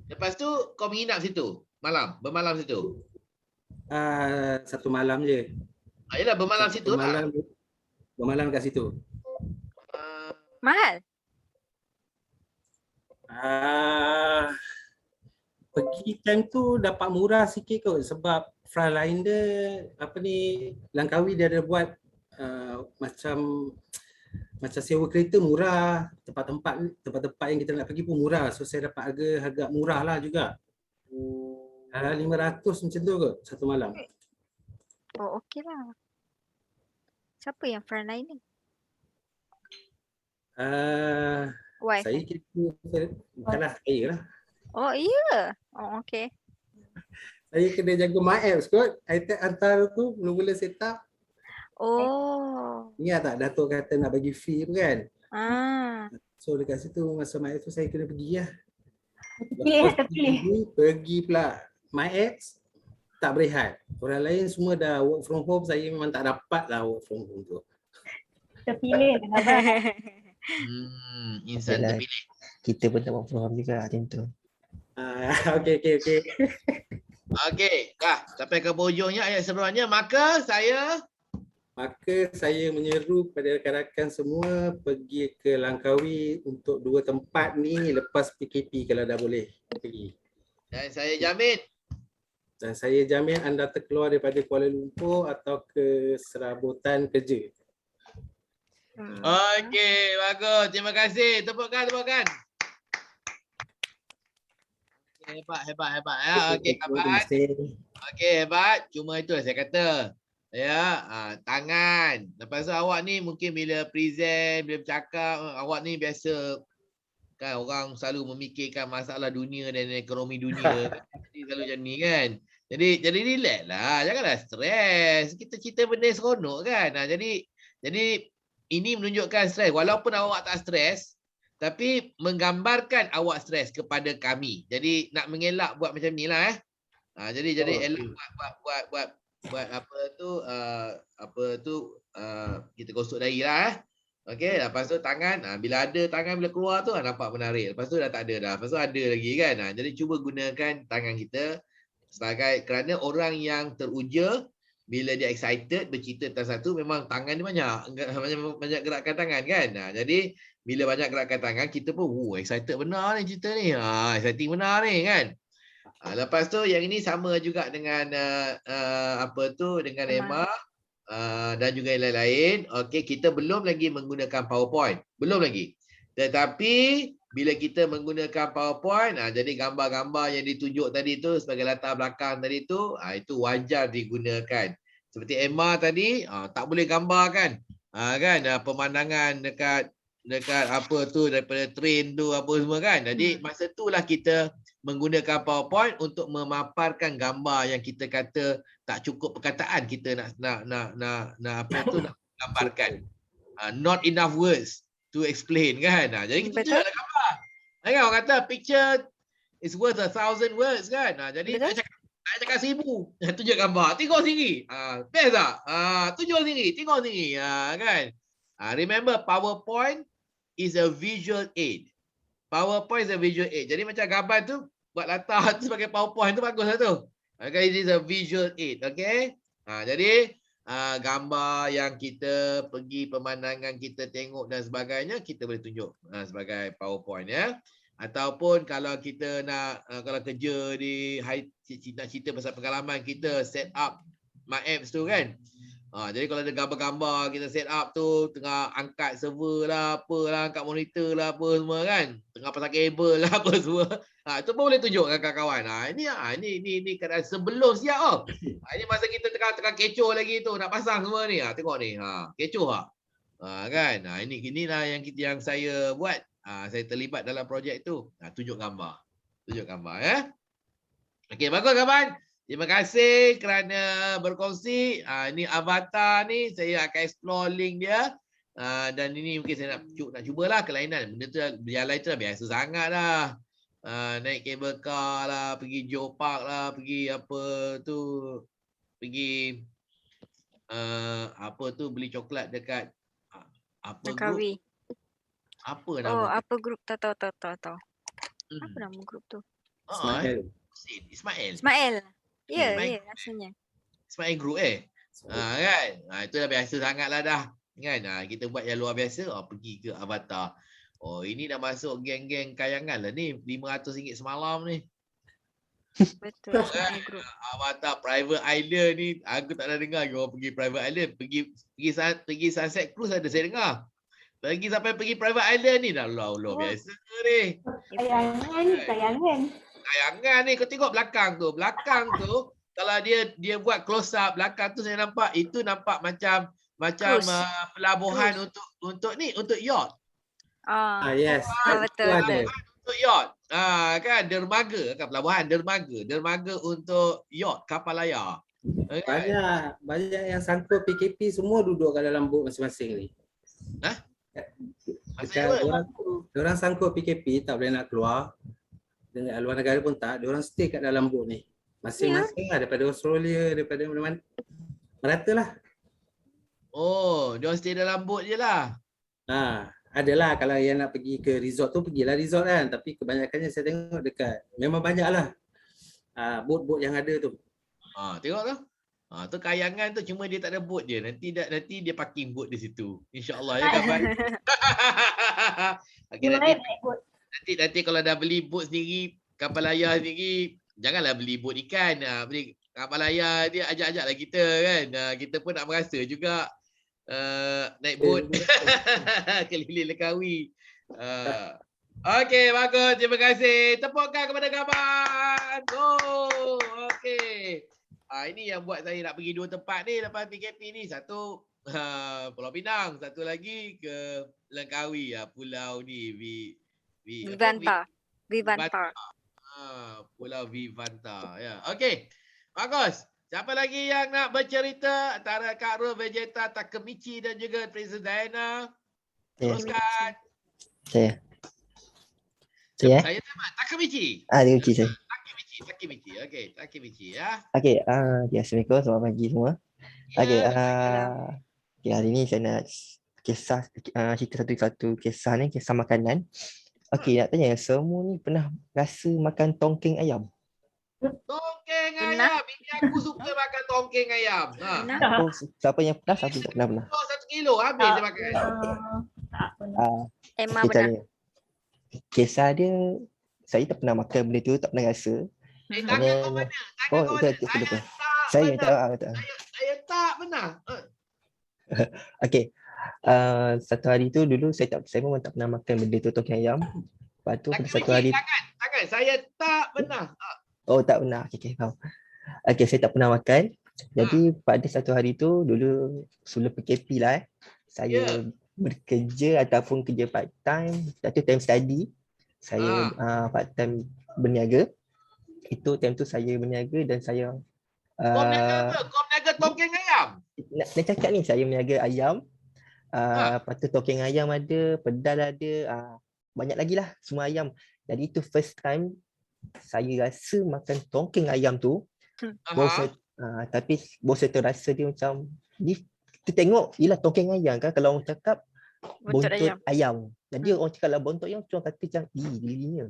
Lepas tu kau menginap situ, bermalam situ.
Satu malam je.
Yalah, bermalam situ lah.
Bermalam kat situ.
Mahal?
Pergi time tu dapat murah sikit kot sebab Frontline dia Langkawi dia ada buat macam sewa kereta murah, tempat-tempat yang kita nak pergi pun murah. So saya dapat harga murah lah juga. 500 macam tu kot satu malam.
Oh, okey lah. Siapa yang Frontline ni? Wife.
Saya kira bukanlah saya lah.
Oh, iya. Oh, okey.
Saya kena jaga my apps kot. Item antara tu mula-mula set up.
Oh.
Ingat tak Datuk kata nak bagi fee tu kan? So dekat situ masa my apps tu saya kena pergi lah. Pergi pula my apps tak berehat. Orang lain semua dah work from home, saya memang tak dapat lah work from home tu.
Terpilih.
Insan terpilih.
Kita pun tak buat program juga macam tu.
Okey.
Okey, dah sampai ke hujungnya ayat seruannya. Maka saya menyeru kepada rakan-rakan semua pergi ke Langkawi untuk 2 tempat ni lepas PKP kalau dah boleh pergi. Dan saya jamin anda terkeluar daripada Kuala Lumpur atau ke serabutan kerja. Okey, bagus. Terima kasih. Tepukkan. Hebat. Okey, kawan. Okey, hebat. Cuma itu saya kata. Ya, tangan. Lepas tu awak ni mungkin bila present, bila bercakap, awak ni biasa kan orang selalu memikirkan masalah dunia dan ekonomi dunia. Jadi selalu macam ni kan. Jadi relax lah. Janganlah stres. Kita cerita benda seronok kan. Jadi ini menunjukkan stres. Walaupun awak tak stres, tapi menggambarkan awak stres kepada kami. Jadi nak mengelak buat macam ni lah. Jadi elak buat apa tu kita gosok dahi lah. Okey, lepas tu tangan, bila ada tangan bila keluar tu nampak menarik. Lepas tu dah tak ada dah. Lepas tu ada lagi kan. Jadi cuba gunakan tangan kita kerana orang yang teruja bila dia excited bercerita tentang satu memang tangan dia banyak gerakan tangan kan. Jadi bila banyak gerakan tangan kita pun excited benar ni cerita ni. Exciting benar ni kan. Lepas tu yang ini sama juga dengan dengan Emma dan juga yang lain-lain. Okey, kita belum lagi menggunakan PowerPoint. Belum lagi. Tetapi bila kita menggunakan PowerPoint, jadi gambar-gambar yang ditunjuk tadi tu sebagai latar belakang tadi tu, itu wajar digunakan. Seperti Emma tadi, tak boleh gambar kan? Pemandangan dekat apa tu daripada train tu apa semua kan. Jadi masa itulah kita menggunakan PowerPoint untuk memaparkan gambar yang kita kata tak cukup perkataan kita nak gambarkan. Not enough words to explain kan. Jadi kita
Betul.
tunjuklah gambar. Kan orang kata picture is worth 1,000 words kan. Jadi
Betul.
nak cakap 1,000, tunjuk gambar. Tengok sendiri. Best tak? Tunjuk sendiri, tengok sendiri. Kan. Remember PowerPoint is a visual aid. PowerPoint is a visual aid. Jadi macam gambar tu buat latar tu sebagai PowerPoint tu bagus lah tu. Okay, it is a visual aid. Okay. Jadi gambar yang kita pergi pemandangan kita tengok dan sebagainya kita boleh tunjuk sebagai PowerPoint ya. Ataupun kalau kita nak kalau kerja di nak cerita pasal pengalaman kita set up My Apps tu kan. Jadi kalau ada gambar-gambar kita set up tu tengah angkat server lah, apalah, angkat monitor lah apa semua kan. Tengah pasang kabel lah apa semua. Itu pun boleh tunjuk kawan-kawan. Ini keadaan sebelum siap ini masa kita tengah kecoh lagi tu nak pasang semua ni. Tengok ni. Kecoh tak? Kan. Inilah yang saya buat. Saya terlibat dalam projek tu. Tunjuk gambar. Tunjuk gambar ya. Okey, bagus kawan. Terima kasih kerana berkongsi. Ini avatar ni saya akan explore link dia. Dan ini mungkin saya nak cubalah kelainan. Benda tu yang lain tu dah biasa sangat dah. Naik cable car lah, pergi Joe Park lah, pergi apa tu. Pergi apa tu beli coklat dekat apa
Langkawi.
group? Apa nama?
Oh, apa grup? Tahu. Apa nama grup tu? Ismail. Ya, rasanya.
Ismail Group kan. Itu dah biasa sangat lah dah. Kan. Kita buat yang luar biasa. Pergi ke Avatar. Ini dah masuk geng-geng kayangan lah ni. RM500 semalam ni.
Betul. Ismail Group.
Avatar Private Island ni. Aku tak ada dengar orang pergi Private Island. Pergi Sunset Cruise ada saya dengar. Pergi Private Island ni dah luar biasa ni. Kayangan ni kau tengok belakang tu kalau dia buat close up belakang tu saya nampak itu nampak macam pelabuhan untuk yacht.
Yes.
Betul.
Untuk yacht. Kan dermaga kan pelabuhan dermaga untuk yacht kapal layar.
Banyak yang sangkut PKP semua duduk kat dalam bot masing-masing ni. Diorang sangkut PKP tak boleh nak keluar. Dengan luar negara pun tak, diorang stay kat dalam bot ni. Masing-masing lah, daripada Australia, daripada mana-mana. Merata lah.
Diorang stay dalam bot je lah.
Adalah kalau yang nak pergi ke resort tu, pergilah resort kan. Tapi kebanyakannya saya tengok dekat, memang banyak lah bot-bot yang ada tu.
Tengok tu. Tu kayangan tu cuma dia tak ada bot je. Nanti dia parking bot di situ. InsyaAllah ya kawan. Okay, nanti kalau dah beli bot sendiri, kapal layar sendiri, janganlah beli bot ikan. Beli kapal layar dia ajak-ajaklah kita kan. Kita pun nak merasa juga naik bot keliling Langkawi. Okey, bagus. Terima kasih. Tepukkan kepada kawan. Okey. Ini yang buat saya nak pergi dua tempat ni lepas PKP ni. Satu Pulau Pinang, satu lagi ke Langkawi, pulau ni Vivanta. Pulau Vivanta ya. Okey. Bagus. Siapa lagi yang nak bercerita antara Kak Ro, Vegeta, Takemichi dan juga Princess Diana? Teruskan.
Saya.
Saya sama Takemichi.
Takemichi saya.
Takemichi. Okey, Takemichi ya.
Okey, Assalamualaikum, selamat pagi semua. Okey, hari ni saya nak cerita satu kisah ni, kisah makanan. Okey, nak tanya, semua ni pernah rasa makan tongkeng ayam?
Tongkeng ayam. Bini aku suka makan tongkeng ayam.
Siapa yang pernah, siapa tak pernah?
1 kilo habis dia makan.
Tak pernah.
Emma benar.
Kisah dia, saya tak pernah makan benda tu, tak pernah rasa.
Tangan kau mana?
Betul. Saya tak
pernah.
Okey. Satu hari tu dulu saya memang tak pernah makan benda tu, tongkeng ayam. Lepas tu pada satu hari
tangan saya tak pernah.
Tak pernah. Okey, faham. Okey, saya tak pernah makan. Jadi pada satu hari tu dulu sebelum PKP lah saya bekerja ataupun kerja part time, satu time study. Saya part time berniaga. Itu time tu saya berniaga dan saya
Kau berniaga apa? Kau berniaga tongkeng ayam?
nak cakap ni saya berniaga ayam.
Ha.
Lepas tu tongkeng ayam ada, pedal ada, banyak lagi lah semua ayam. Jadi itu first time saya rasa makan tongkeng ayam tu. Baru saya, tapi baru saya terasa dia macam kita tengok yelah tongkeng ayam kan, kalau orang cakap buntut ayam. Jadi orang cakap lah buntut ayam, orang kata macam gilinya.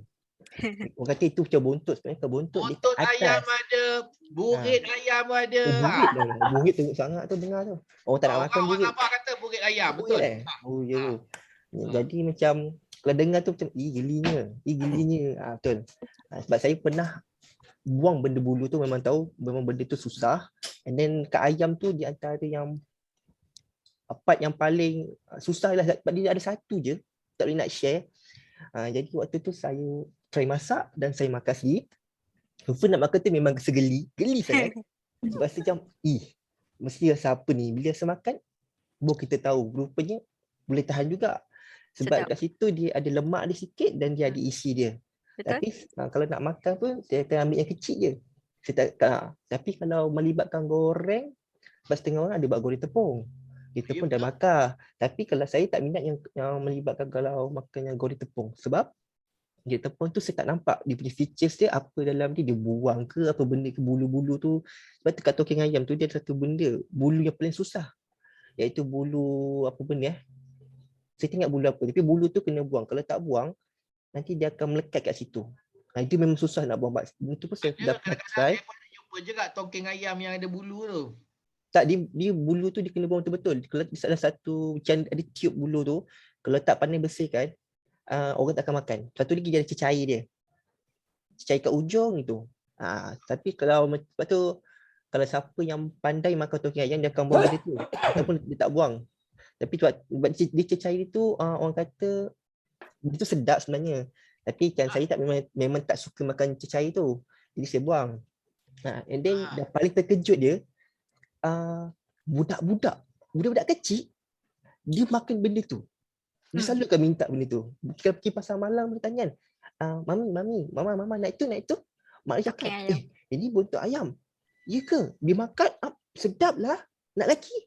Orang kata itu macam buntut, sebenarnya ke buntut dia
Buntut
kat
ayam
atas.
ada, burit ayam ada.
Burit dah. Burit teruk sangat tu dengar tu. Orang tak nak makan
Orang
burit.
Sabah kata burit ayam,
Burit
betul.
Oh ya tu. Jadi macam kalau dengar tu macam gilinya. Betul. Sebab saya pernah buang benda bulu tu, memang tahu memang benda tu susah. And then kat ayam tu di antara yang part yang paling susah lah sebab dia ada satu je, tak boleh nak share. Jadi waktu tu saya try masak dan saya makan sendiri. First nak makan tu memang geli sangat. Sebab saya macam mesti rasa apa ni. Bila saya makan baru kita tahu rupanya boleh tahan juga. Sebab kat situ dia ada lemak dia sikit dan dia ada isi dia.
Betul.
Tapi kalau nak makan pun saya akan ambil yang kecil je. Tapi kalau melibatkan goreng, sebab setengah orang ada buat goreng tepung. Kita pun dah bakar. Tapi kalau saya tak minat yang melibatkan kalau makan yang goreng tepung. Sebab goreng tepung tu saya tak nampak dia punya features dia apa dalam dia buang ke apa benda ke bulu-bulu tu. Sebab tu kat tongkeng ayam tu dia ada satu benda, bulu yang paling susah. Iaitu bulu apa benda saya tak ingat bulu apa. Tapi bulu tu kena buang. Kalau tak buang, nanti dia akan melekat kat situ. Itu memang susah nak buang. Itu pun saya dapat try.
Saya pernah jumpa je kat tongkeng ayam yang ada bulu tu.
Tak, dia bulu tu dia kena buang betul-betul. Kalau ada satu macam ada tiup bulu tu, kalau tak pandai bersihkan, orang tak akan makan. Satu lagi dia ada cecair dia. Cecair kat ujung itu. Tapi kalau lepas tu kalau siapa yang pandai makan tongkeng ayam dia akan buang benda tu. Ataupun dia tak buang. Tapi sebab dia cecair itu orang kata itu sedap sebenarnya. Tapi kan saya tak memang tak suka makan cecair tu. Jadi saya buang. And then dah paling terkejut dia budak-budak kecil dia makan benda tu. Dia selalu akan minta benda tu. Kalau pergi pasar malam dia tanya, mami, mama nak itu. Mak dia cakap, ini buntut ayam. Ya ke? Dia makan, sedap lah. Nak lagi.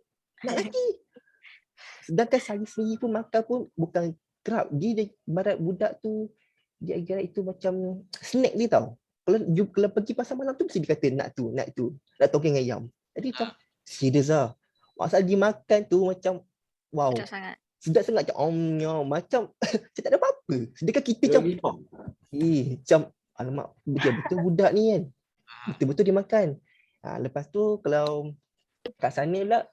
Sedangkan saya sendiri pun makan pun bukan kerap. Dia barat budak tu, dia kira itu macam snack dia tau. Kalau pergi pasar malam tu, mesti dia kata nak tu. Nak tongkeng ayam. Jadi macam, serius lah. Masalah dia makan tu macam, wow. Sedap sangat macam saya tak ada apa-apa. Sedangkan kita macam macam alamak betul budak ni kan. Betul-betul dia makan. Lepas tu kalau kat sana pula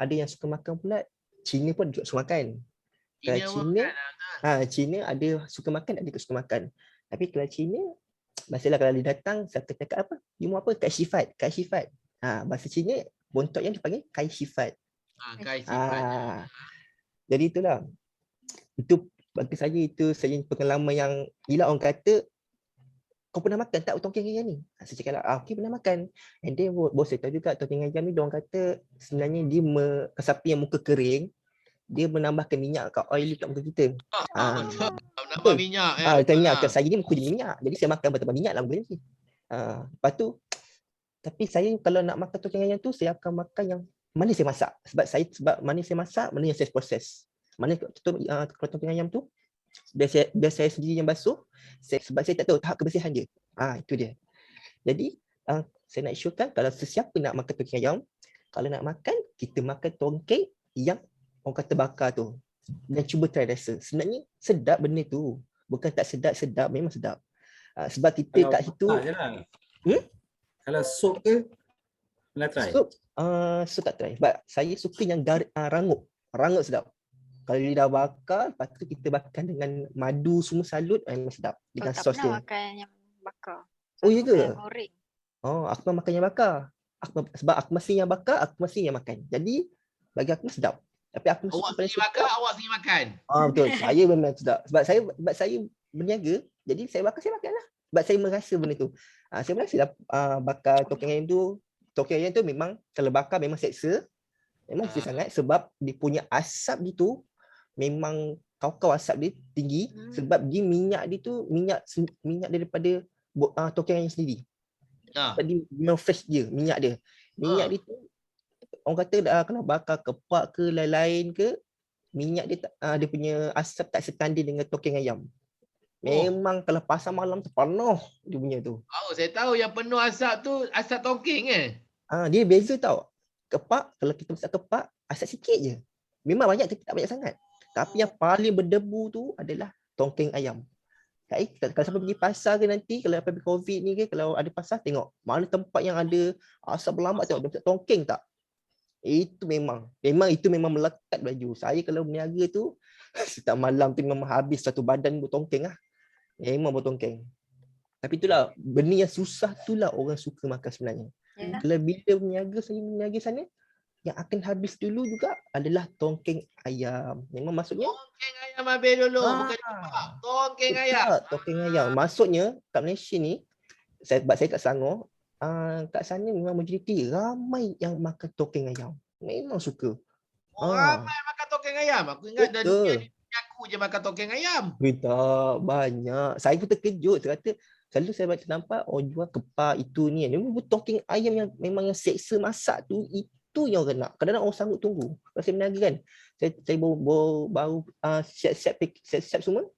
ada yang suka makan pula, Cina pun juga suka makan. Kalau Cina ada suka makan, ada suka makan. Tapi kalau Cina masalah kalau dia datang siapa cakap apa? You mau apa? Kai Shifat. Bahasa Cina bontot yang dipanggil Kai Shifat.
Kai Shifat.
Jadi itulah. Itu bagi saya itu pengalaman yang gila. Orang kata kau pernah makan tak tongkeng ayam ni? Saya cakap lah, okey pernah makan. And then bos saya tahu juga tongkeng ayam ni orang kata sebenarnya dia siapa yang muka kering, dia menambahkan minyak kat oil kat muka kita.
Menambah minyak.
Minyak kat saya ni muka dia minyak. Jadi saya makan bertambah minyak lah muka ni. Lepas tu tapi saya kalau nak makan tongkeng ayam tu saya akan makan yang mana saya masak. Sebab mana saya masak, mana yang saya proses. Mana kalau tongkeng ayam tu biar saya sendiri yang basuh. Sebab saya tak tahu tahap kebersihan dia. Itu dia. Jadi saya nak showkan kalau sesiapa nak makan tongkeng ayam, kalau nak makan, kita makan tongkeng yang orang kata bakar tu. Dan cuba try rasa. Sebenarnya sedap benda tu. Bukan tak sedap, memang sedap. Sebab kita kat situ.
Kalau sup ke? Pernah try?
Sup tak try. Sebab saya suka yang rangup. Rangup sedap. Kalau dia dah bakar, lepas tu kita bakar dengan madu semua salut, memang sedap. Dengan sos dia.
Tak pernah makan yang bakar.
Oh ya ke?
Goreng.
Aku makan yang bakar. Sebab aku masih yang bakar, aku masih yang makan. Jadi, bagi aku sedap. Tapi aku
awak sendiri bakar, awak sendiri makan.
Betul. Saya memang sedap. Sebab saya berniaga, jadi saya makan lah. Sebab saya merasa benda tu. Saya merasa bakar tongkeng ayam tu. Tongkeng ayam tu memang, kalau bakar memang seksa. Memang seksa sangat sebab dia punya asap gitu memang kau asap dia tinggi sebab dia minyak dia tu minyak daripada tokeng ayam sendiri. Sebab dia memang fresh dia minyak dia. Minyak dia tu orang kata kalau bakar kepak ke lain-lain ke, minyak dia dia punya asap tak setanding dengan tokeng ayam. Memang kalau pasar malam tu penuh dia punya tu.
Saya tahu yang penuh asap tu asap tongking
Dia beza tau. Kepak, kalau kita masak kepak, asap sikit je. Memang banyak tapi tak banyak sangat. Tapi yang paling berdebu tu adalah tongkeng ayam. Kalau siapa pergi pasar ke nanti, kalau apa COVID ni ke, kalau ada pasar, tengok mana tempat yang ada asap berlambat tengok, ada tongkeng tak? Itu memang itu memang melekat baju. Saya kalau berniaga tu, setiap malam tu memang habis satu badan bertongkeng lah. Memang bertongkeng. Tapi itulah, benda yang susah itulah orang suka makan sebenarnya. Kalau bila berniaga sana, yang akan habis dulu juga adalah tongkeng ayam. Memang maksudnya
tongkeng ayam habis dulu, bukan kepak. Tongkeng ayam.
Tongkeng ayam. Maksudnya kat Malaysia ni, saya kat Selangor, kat sana memang majoriti ramai yang makan tongkeng ayam. Memang suka.
Ramai makan tongkeng ayam. Aku ingat dah dunia ni aku je makan tongkeng ayam.
Tak, banyak. Saya pun terkejut. Saya kata, selalu saya baca nampak orang jual kepak itu ni. Dia tongkeng ayam yang memang yang seksa masak tu, itu yang orang nak. Kadang-kadang orang sanggup tunggu. Kalau saya berniaga kan, saya baru siap semua.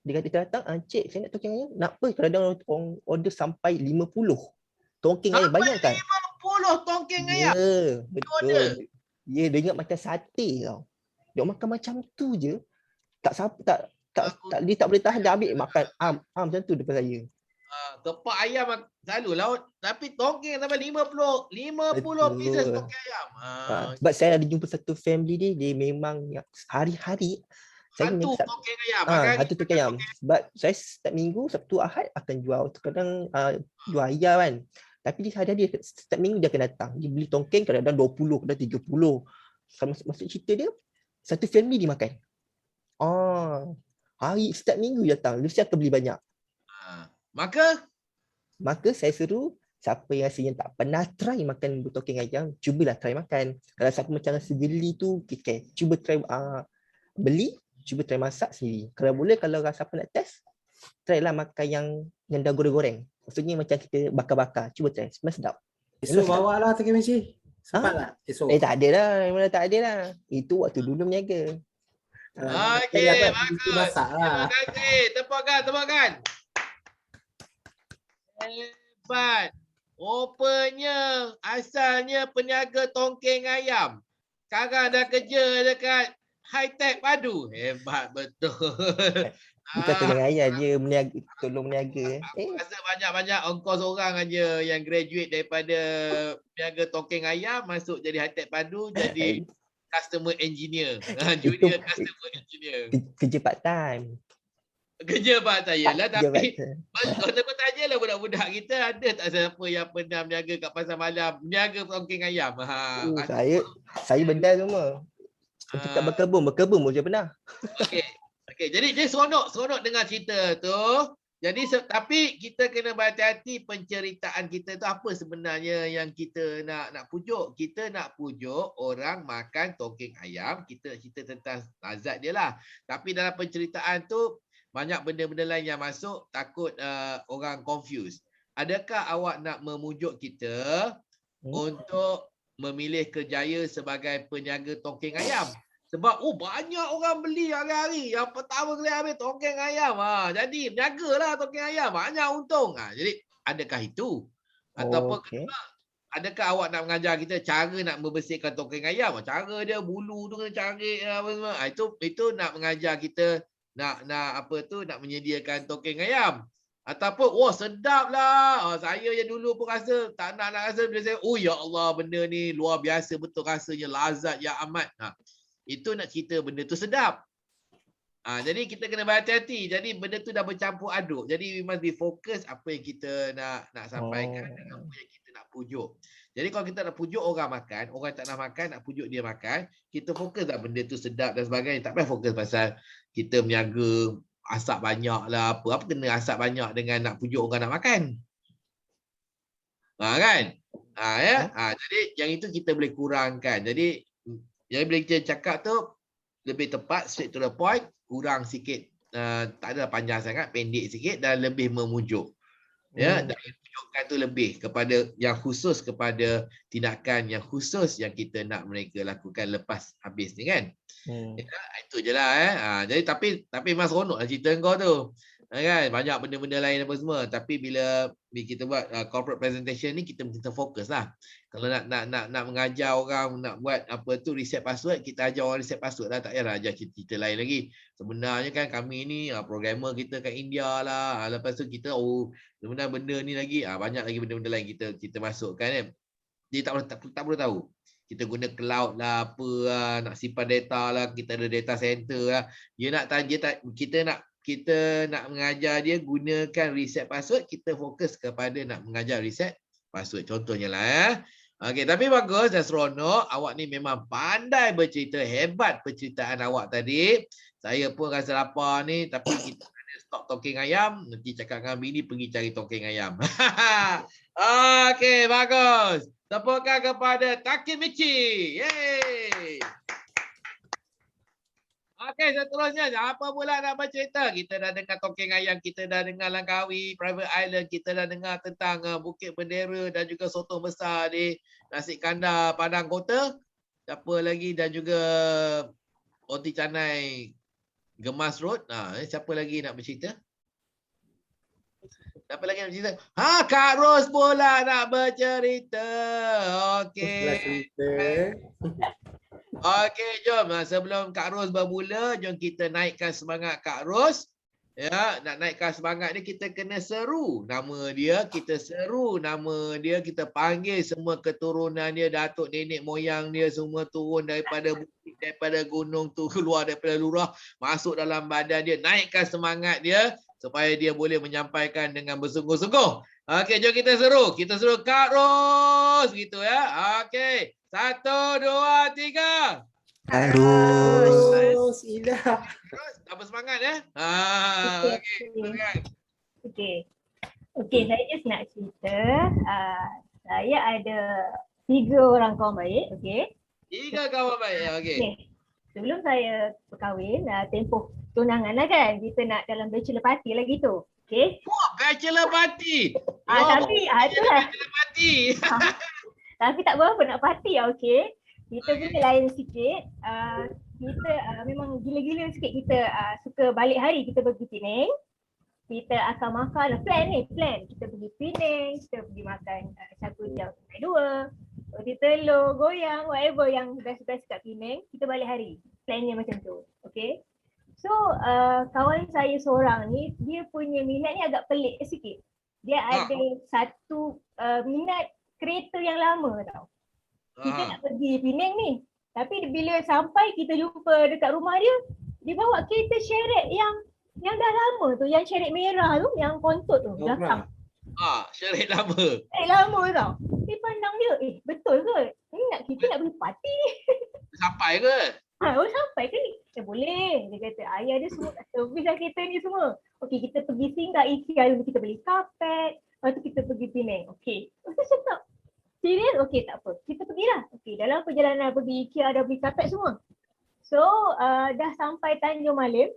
Dia kata datang, cik saya nak tongkeng ayam. Nak apa? Kadang-kadang orang order sampai 50 tongkeng ayam. Bayangkan.
50 tongkeng ayam?
Ya, betul. Ya, dia ingat macam sate tau. Dia makan macam tu je. Dia tak boleh tahan, dia ambil makan macam tu depan saya.
Kepak ayam selalu laut, tapi tongkeng sampai 50 pieces tongkeng ayam.
Sebab saya ada jumpa satu family dia memang hari-hari
hantu tongkeng ayam.
Hantu tongkeng ayam. Sebab saya setiap minggu, Sabtu Ahad akan jual. Kadang jual ayam kan. Tapi dia hari-hari setiap minggu dia akan datang. Dia beli tongkeng kadang-kadang 20, kadang 30. Maksud cerita dia, satu family dia makan. Hari setiap minggu datang. Dia akan beli banyak. Maka saya suruh siapa yang rasanya tak pernah try makan tongkeng ayam, cubalah try makan. Kalau siapa macam rasa geli tu, cuba try beli, cuba try masak sendiri. Kalau boleh, kalau rasa apa nak test, try lah makan yang dah goreng-goreng. Maksudnya macam kita bakar-bakar. Cuba try, sebenarnya sedap.
Esok bawa lah tongkeng Messi. Sempat tak esok?
Tak ada lah, memang tak ada lah. Itu waktu dulu berniaga.
Okey, bagus. Terima kasih. Tepukan. Hebat. Rupanya asalnya peniaga tongkeng ayam. Sekarang dah kerja dekat high-tech padu. Hebat betul.
Bukan tolong ayam, dia tolong berniaga.
Rasa banyak-banyak ongkos orang aja yang graduate daripada peniaga tongkeng ayam masuk jadi high-tech padu, jadi customer engineer. Junior customer engineer.
Kerja part time.
Kerja part time lah, tapi aku tanyalah budak-budak kita, ada tak siapa yang pernah berniaga kat pasar malam, berniaga tongkeng ayam?
Saya benda semua. Untuk tak berkebun pun saya pernah.
Okey, jadi dia seronok dengar cerita tu. Jadi tapi kita kena berhati-hati penceritaan kita tu apa sebenarnya yang kita nak pujuk. Kita nak pujuk orang makan tongkeng ayam, kita cerita tentang lazat dia lah. Tapi dalam penceritaan tu banyak benda-benda lain yang masuk, takut orang confused. Adakah awak nak memujuk kita untuk memilih kerjaya sebagai peniaga tongkeng ayam? Sebab banyak orang beli hari-hari. Yang pertama kali ambil tongkeng ayam. Jadi berniagalah tongkeng ayam. Banyak untung. Jadi adakah itu? Ataupun adakah awak nak mengajar kita cara nak membersihkan tongkeng ayam? Cara dia bulu tu kena cari apa semua. Itu nak mengajar kita nak menyediakan tongkeng ayam. Ataupun sedap lah. Saya yang dulu pun rasa tak nak rasa bila saya ya Allah, benda ni luar biasa betul rasanya, lazat yang amat. Itu nak cerita benda tu sedap. Jadi kita kena berhati-hati. Jadi benda tu dah bercampur aduk. Jadi we must be focus apa yang kita nak sampaikan dan apa yang kita nak pujuk. Jadi kalau kita nak pujuk orang makan, orang tak nak makan, nak pujuk dia makan, kita fokus lah benda tu sedap dan sebagainya. Tak payah fokus pasal kita berniaga asap banyak lah apa. Apa kena asap banyak dengan nak pujuk orang nak makan? Kan? Jadi yang itu kita boleh kurangkan. Jadi bila kita cakap tu lebih tepat, straight to the point, kurang sikit, tak ada panjang sangat, pendek sikit dan lebih memujuk. Ya, dan tunjukkan tu lebih kepada yang khusus, kepada tindakan yang khusus yang kita nak mereka lakukan lepas habis ni kan. Ya, itu je lah. Jadi tapi mas seronok lah cerita kau tu. Kan banyak benda-benda lain apa semua, tapi bila kita buat corporate presentation ni kita mesti terfokus lah. Kalau nak mengajar orang nak buat apa tu reset password, kita ajar orang reset password lah, tak payahlah ajar cerita lain lagi. Sebenarnya kan kami ni programmer kita kat India lah. Lepas tu kita sebenarnya benda ni lagi banyak lagi benda-benda lain kita masukkan kan. Dia tak perlu tahu. Kita guna cloud lah, apa lah, nak simpan data lah, kita ada data center lah. Kita nak mengajar dia gunakan reset password, kita fokus kepada nak mengajar reset password. Contohnya lah. Okey, tapi bagus dan seronok. Awak ni memang pandai bercerita, hebat penceritaan awak tadi. Saya pun rasa lapar ni, tapi kita ada stok tongkeng ayam. Nanti cakap dengan bini pergi cari tongkeng ayam. Okey, bagus. Tepukan kepada Takemichi. Yeay. Okey, seterusnya apa pula nak bercerita? Kita dah dengar tongkeng ayam, kita dah dengar Langkawi, Private Island, kita dah dengar tentang Bukit Bendera dan juga sotong besar di Nasi Kandar Padang Kota. Apa lagi, dan juga Roti Canai Gemas Road. Siapa lagi nak bercerita? Siapa lagi nak bercerita? Kak Ros pula nak bercerita. Okey. Okey, jom. Sebelum Kak Ros bermula, jom kita naikkan semangat Kak Ros. Ya, nak naikkan semangat ni kita kena seru nama dia, kita seru nama dia, kita panggil semua keturunan dia, datuk nenek moyang dia semua turun daripada bukit, daripada gunung tu, keluar daripada lurah, masuk dalam badan dia, naikkan semangat dia supaya dia boleh menyampaikan dengan bersungguh-sungguh. Okey, jom kita seru. Kita seru Kak Ros gitu ya. Okey. 1, 2, 3.
Terus Ida.
Terus apa semangat ya?
Okey. Okey, saya just nak cerita. Saya ada 3 orang kawan baik, okey.
3 kawan baik, okey.
Sebelum saya berkahwin, tempoh tunangan lah kan. Kita nak dalam bachelor party lah gitu. Okey.
Bachelor party.
Tapi itulah.
Bachelor party.
Tapi tak berapa nak party lah, okey. Kita punya lain sikit. Kita memang gila-gila sikit. Kita suka balik hari kita pergi Penang. Kita akan makan, plan. Kita pergi Penang, kita pergi makan Char-Kway-Teow Sungai 2, roti telur, goyang, whatever yang best-best kat Penang. Kita balik hari. Plannya macam tu. Okay. So kawan saya seorang ni, dia punya minat ni agak pelik sikit. Dia ada satu minat kereta yang lama tau. Kita nak pergi Penang ni. Tapi bila sampai kita jumpa dekat rumah dia, dia bawa kereta Chevrolet yang dah lama tu, yang Chevrolet merah tu, yang kontut tu, belakang.
Chevrolet lama.
Lama tau. Dia pandang dia, betul ke? Kita nak pergi party ni.
Sampai ke?
Sampai ke ni? Boleh. Dia kata, ayah dia semua kat servis lah kereta ni semua. Okey, kita pergi singgah IKEA dulu, kita beli karpet. Lepas tu kita pergi Penang. Okey. Lepas tu cakap, serius? Okey, tak apa. Kita pergilah. Okey, dalam perjalanan pergi IKEA dah beli karpet semua. So, dah sampai Tanjung Malim.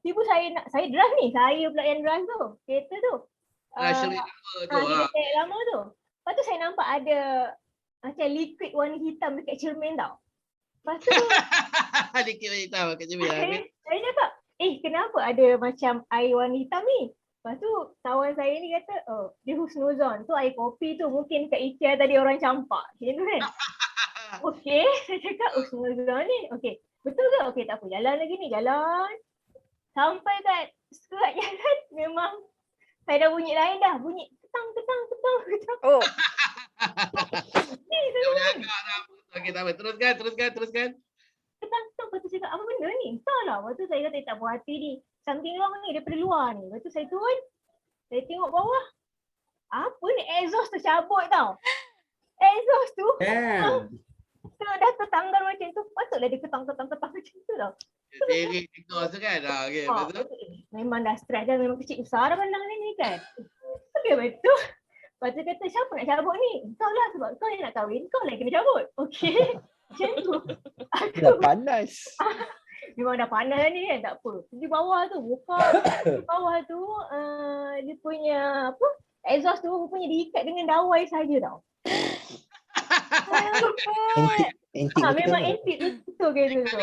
Tiba saya drive ni. Saya pula yang drive tu. Kereta tu. Kereta lama tu. Lepas tu saya nampak ada macam liquid warna hitam dekat cermin tau. Lepas tu
liquid warna hitam dekat cermin.
Saya cakap, kenapa ada macam air warna hitam ni? Lepas tu kawan saya ni kata, dia husnuzon. Tu air kopi tu mungkin kat IKEA tadi orang campak. Macam tu kan. Okey, saya cakap husnuzon ni. Okey, betul ke? Okey, tak apa. Jalan lagi ni, jalan. Sampai kat sekat jalan memang saya dah bunyi lain dah. Bunyi ketang.
Oh.
Okey, tak apa. Teruskan.
Ketang. Lepas tu cakap, apa benda ni? Entahlah. Lepas tu saya kata, tak buat hati ni. Something wrong ni daripada luar ni. Lepas tu saya turun. Saya tengok bawah. Apa ni? Exhaust tercabut tau. Exhaust tu. So dah tertanggal macam tu. Patutlah dia ketang macam tu tau.
Seri exhaust tu kan. Okey, betul.
Memang dah stres dah. Memang kecil besar dah pandang ni kan. Okey, betul. Lepas tu kata, siapa nak cabut ni? Kau lah, sebab kau yang nak kahwin. Kau lah yang kena cabut. Okey. Macam tu.
Dah panas.
memang dah panas ni kan, tak apa. Di bawah tu, buka di bawah tu dia punya apa? Exhaust tu rupanya diikat dengan dawai saja tau.
Antik betul
Memang
kan?
antik betul kereta tu.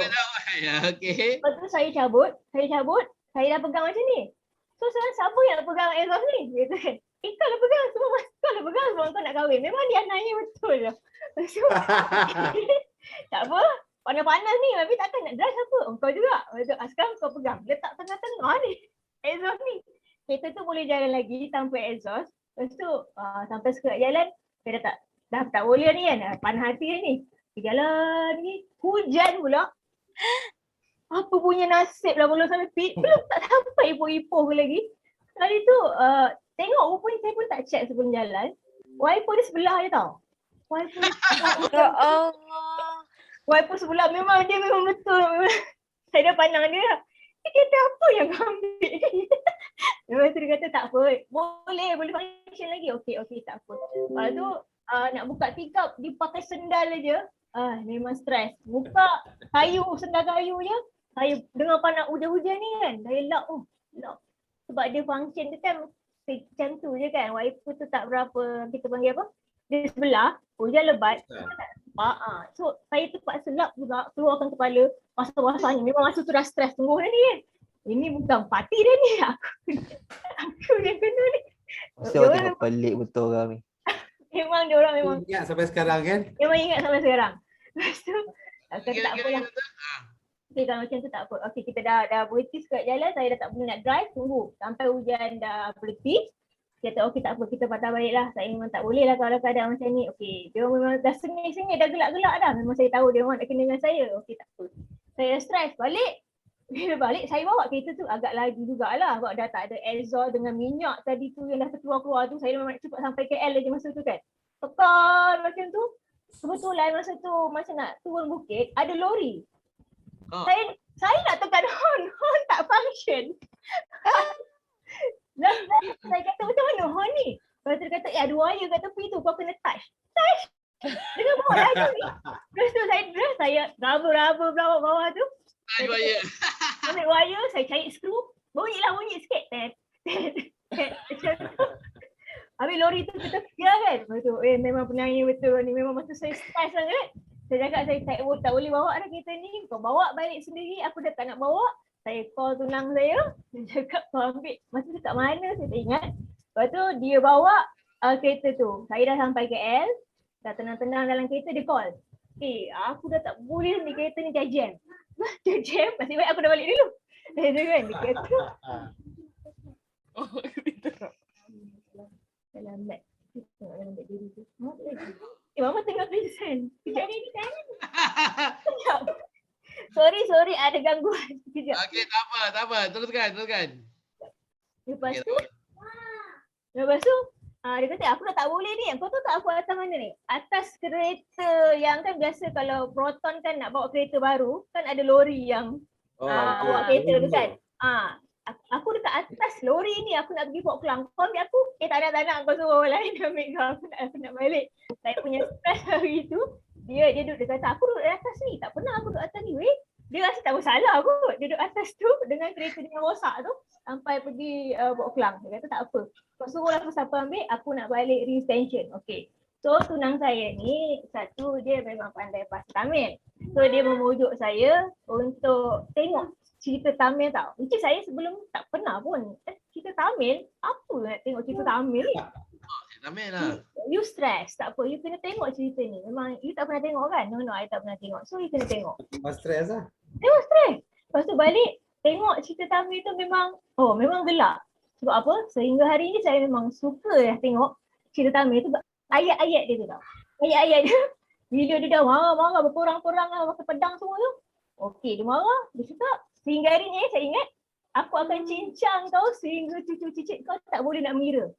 Ya, okey.
Lepas tu saya cabut, saya dah pegang macam ni. So sekarang siapa yang nak pegang exhaust ni? Dia kata kan, kau lah pegang semua, kau lah pegang sebab kau nak kahwin. Memang dia nanya betul je. Lepas tu, tak apa, panas-panas ni tapi takkan nak drive siapa? Kau juga. Lepas tu, sekarang kau pegang, letak tengah-tengah ni exhaust ni. Kereta tu boleh jalan lagi tanpa exhaust. Lepas tu sampai sekejap jalan, saya dah tak boleh ni kan, panas hati ni. Kita jalan ni, hujan pula. Apa punya nasib lah belum sampai pit, belum tak sampai ipoh-ipoh lagi. Kali tu tengok rupanya saya pun tak check sebelum jalan. Wiper dia sebelah je tau. Wiper
Ya Allah.
wiper sebelah memang betul. Saya dah pandang dia. Dia kata apa yang kau ambil ni? Lepas tu dia kata tak apa. Boleh function lagi. Okey tak apa. Lepas tu nak buka tikap dia pakai sendal aja. Memang stres. Buka sendal kayu je. Saya dengar panas hujan-hujan ni kan. Saya lock. Sebab dia function tu kan macam tu je kan. Wiper tu tak berapa, kita panggil apa? Dia sebelah, hujan lebat. So saya terpaksa lock juga, keluarkan kepala. Basah-basahnya. Memang masa tu dah stres tunggu dah ni kan. Ini bukan parti dah ni. Aku yang kena ni.
Saya tengok pelik betul orang ni.
Memang dia orang memang
Ingat sampai sekarang kan?
memang ingat sampai sekarang. Lepas tu kata tak
Kira-kira
apalah. Okay, kalau macam tu tak apa. Okay, kita dah berhenti sekejap jalan. Saya dah tak boleh nak drive. Tunggu sampai hujan dah berhenti. Dia kata okay tak apa, kita patah balik lah. Saya memang tak boleh lah kalau keadaan macam ni. Okay, dia memang dah sengih-sengih, dah gelak-gelak dah. Memang saya tahu dia memang nak kena dengan saya. Okay tak apa. Saya dah stres. Balik. Bila balik, saya bawa kereta tu agak laju jugalah. Sebab dah tak ada exhaust dengan minyak tadi tu yang dah terkeluar-keluar tu. Saya memang nak cepat sampai KL je masa tu kan. Tekan macam tu. Kebetulan masa tu macam nak turun bukit, ada lori. Saya nak tekan horn tak function. Dan saya kata macam mana horn ni? Lepas tu dia kata ada wire kat tepi tu, kau kena touch. Dengan bawa laju ni. Lepas tu saya raba-raba bawah tu. Ambil wire, saya cari skru. Bunyi sikit. Habis lori tu kita fikir kan. Lepas tu memang penanya betul ni. Memang masa saya stres sangat. Saya cakap saya tak boleh bawa dah kereta ni. Kau bawa balik sendiri. Aku dah tak nak bawa. Saya call tunang saya. Dia cakap kau ambil. Masa tu kat mana saya tak ingat. Lepas tu dia bawa kereta tu. Saya dah sampai KL. Dah tenang-tenang dalam kereta dia call. Aku dah tak boleh ni, kereta ni dah jam. Dia jam. Nasib baik aku dah balik dulu. Dia kan. Dia kata. Dalam beg. Dalam beg diri tu. Mama tengah pingsan. Kejap. Kejap. Sorry ada gangguan. Kejap.
Okey, tak apa. Teruskan.
Lepas tu dia kata aku dah tak boleh ni. Kau tahu tak aku atas mana ni? Atas kereta yang kan biasa kalau Proton kan nak bawa kereta baru, kan ada lori yang bawa kereta tu kan. Aku dekat atas lori ni, aku nak pergi Port Klang. Kau ambil aku? Tak nak. Kau suruh orang lain ambil kau. Aku nak balik. Saya punya stres hari tu, dia duduk, dia kata, aku duduk di atas ni. Tak pernah aku duduk atas ni weh. Dia rasa tak bersalah kot. Dia duduk atas tu dengan kereta dia yang rosak tu. Sampai pergi Port Klang. Dia kata tak apa. Kau suruhlah aku siapa ambil, aku nak balik re-extension. Okay. So tunang saya ni, satu dia memang pandai bahasa Tamil. So dia memujuk saya untuk tengok cerita Tamil tau. Macam saya sebelum tak pernah pun cerita Tamil. Apa nak tengok cerita Tamil ni?
Tamil lah.
You stress, tak apa. You kena tengok cerita ni. Memang you tak pernah tengok kan? No, I tak pernah tengok. So you kena tengok.
Stres lah.
Tengok stres. Lepas tu balik, tengok cerita Tamil tu memang gelak. Sebab apa? Sehingga hari ni saya memang suka tengok cerita Tamil tu. Ayat-ayat dia tu tau. Ayat-ayat dia. Bila dia dah marah-marah, berperang-perang lah, pakai pedang semua tu. Okey, dia marah. Dia cakap, sehingga hari ni saya ingat, aku akan cincang kau sehingga cucu cicit kau tak boleh nak mengira.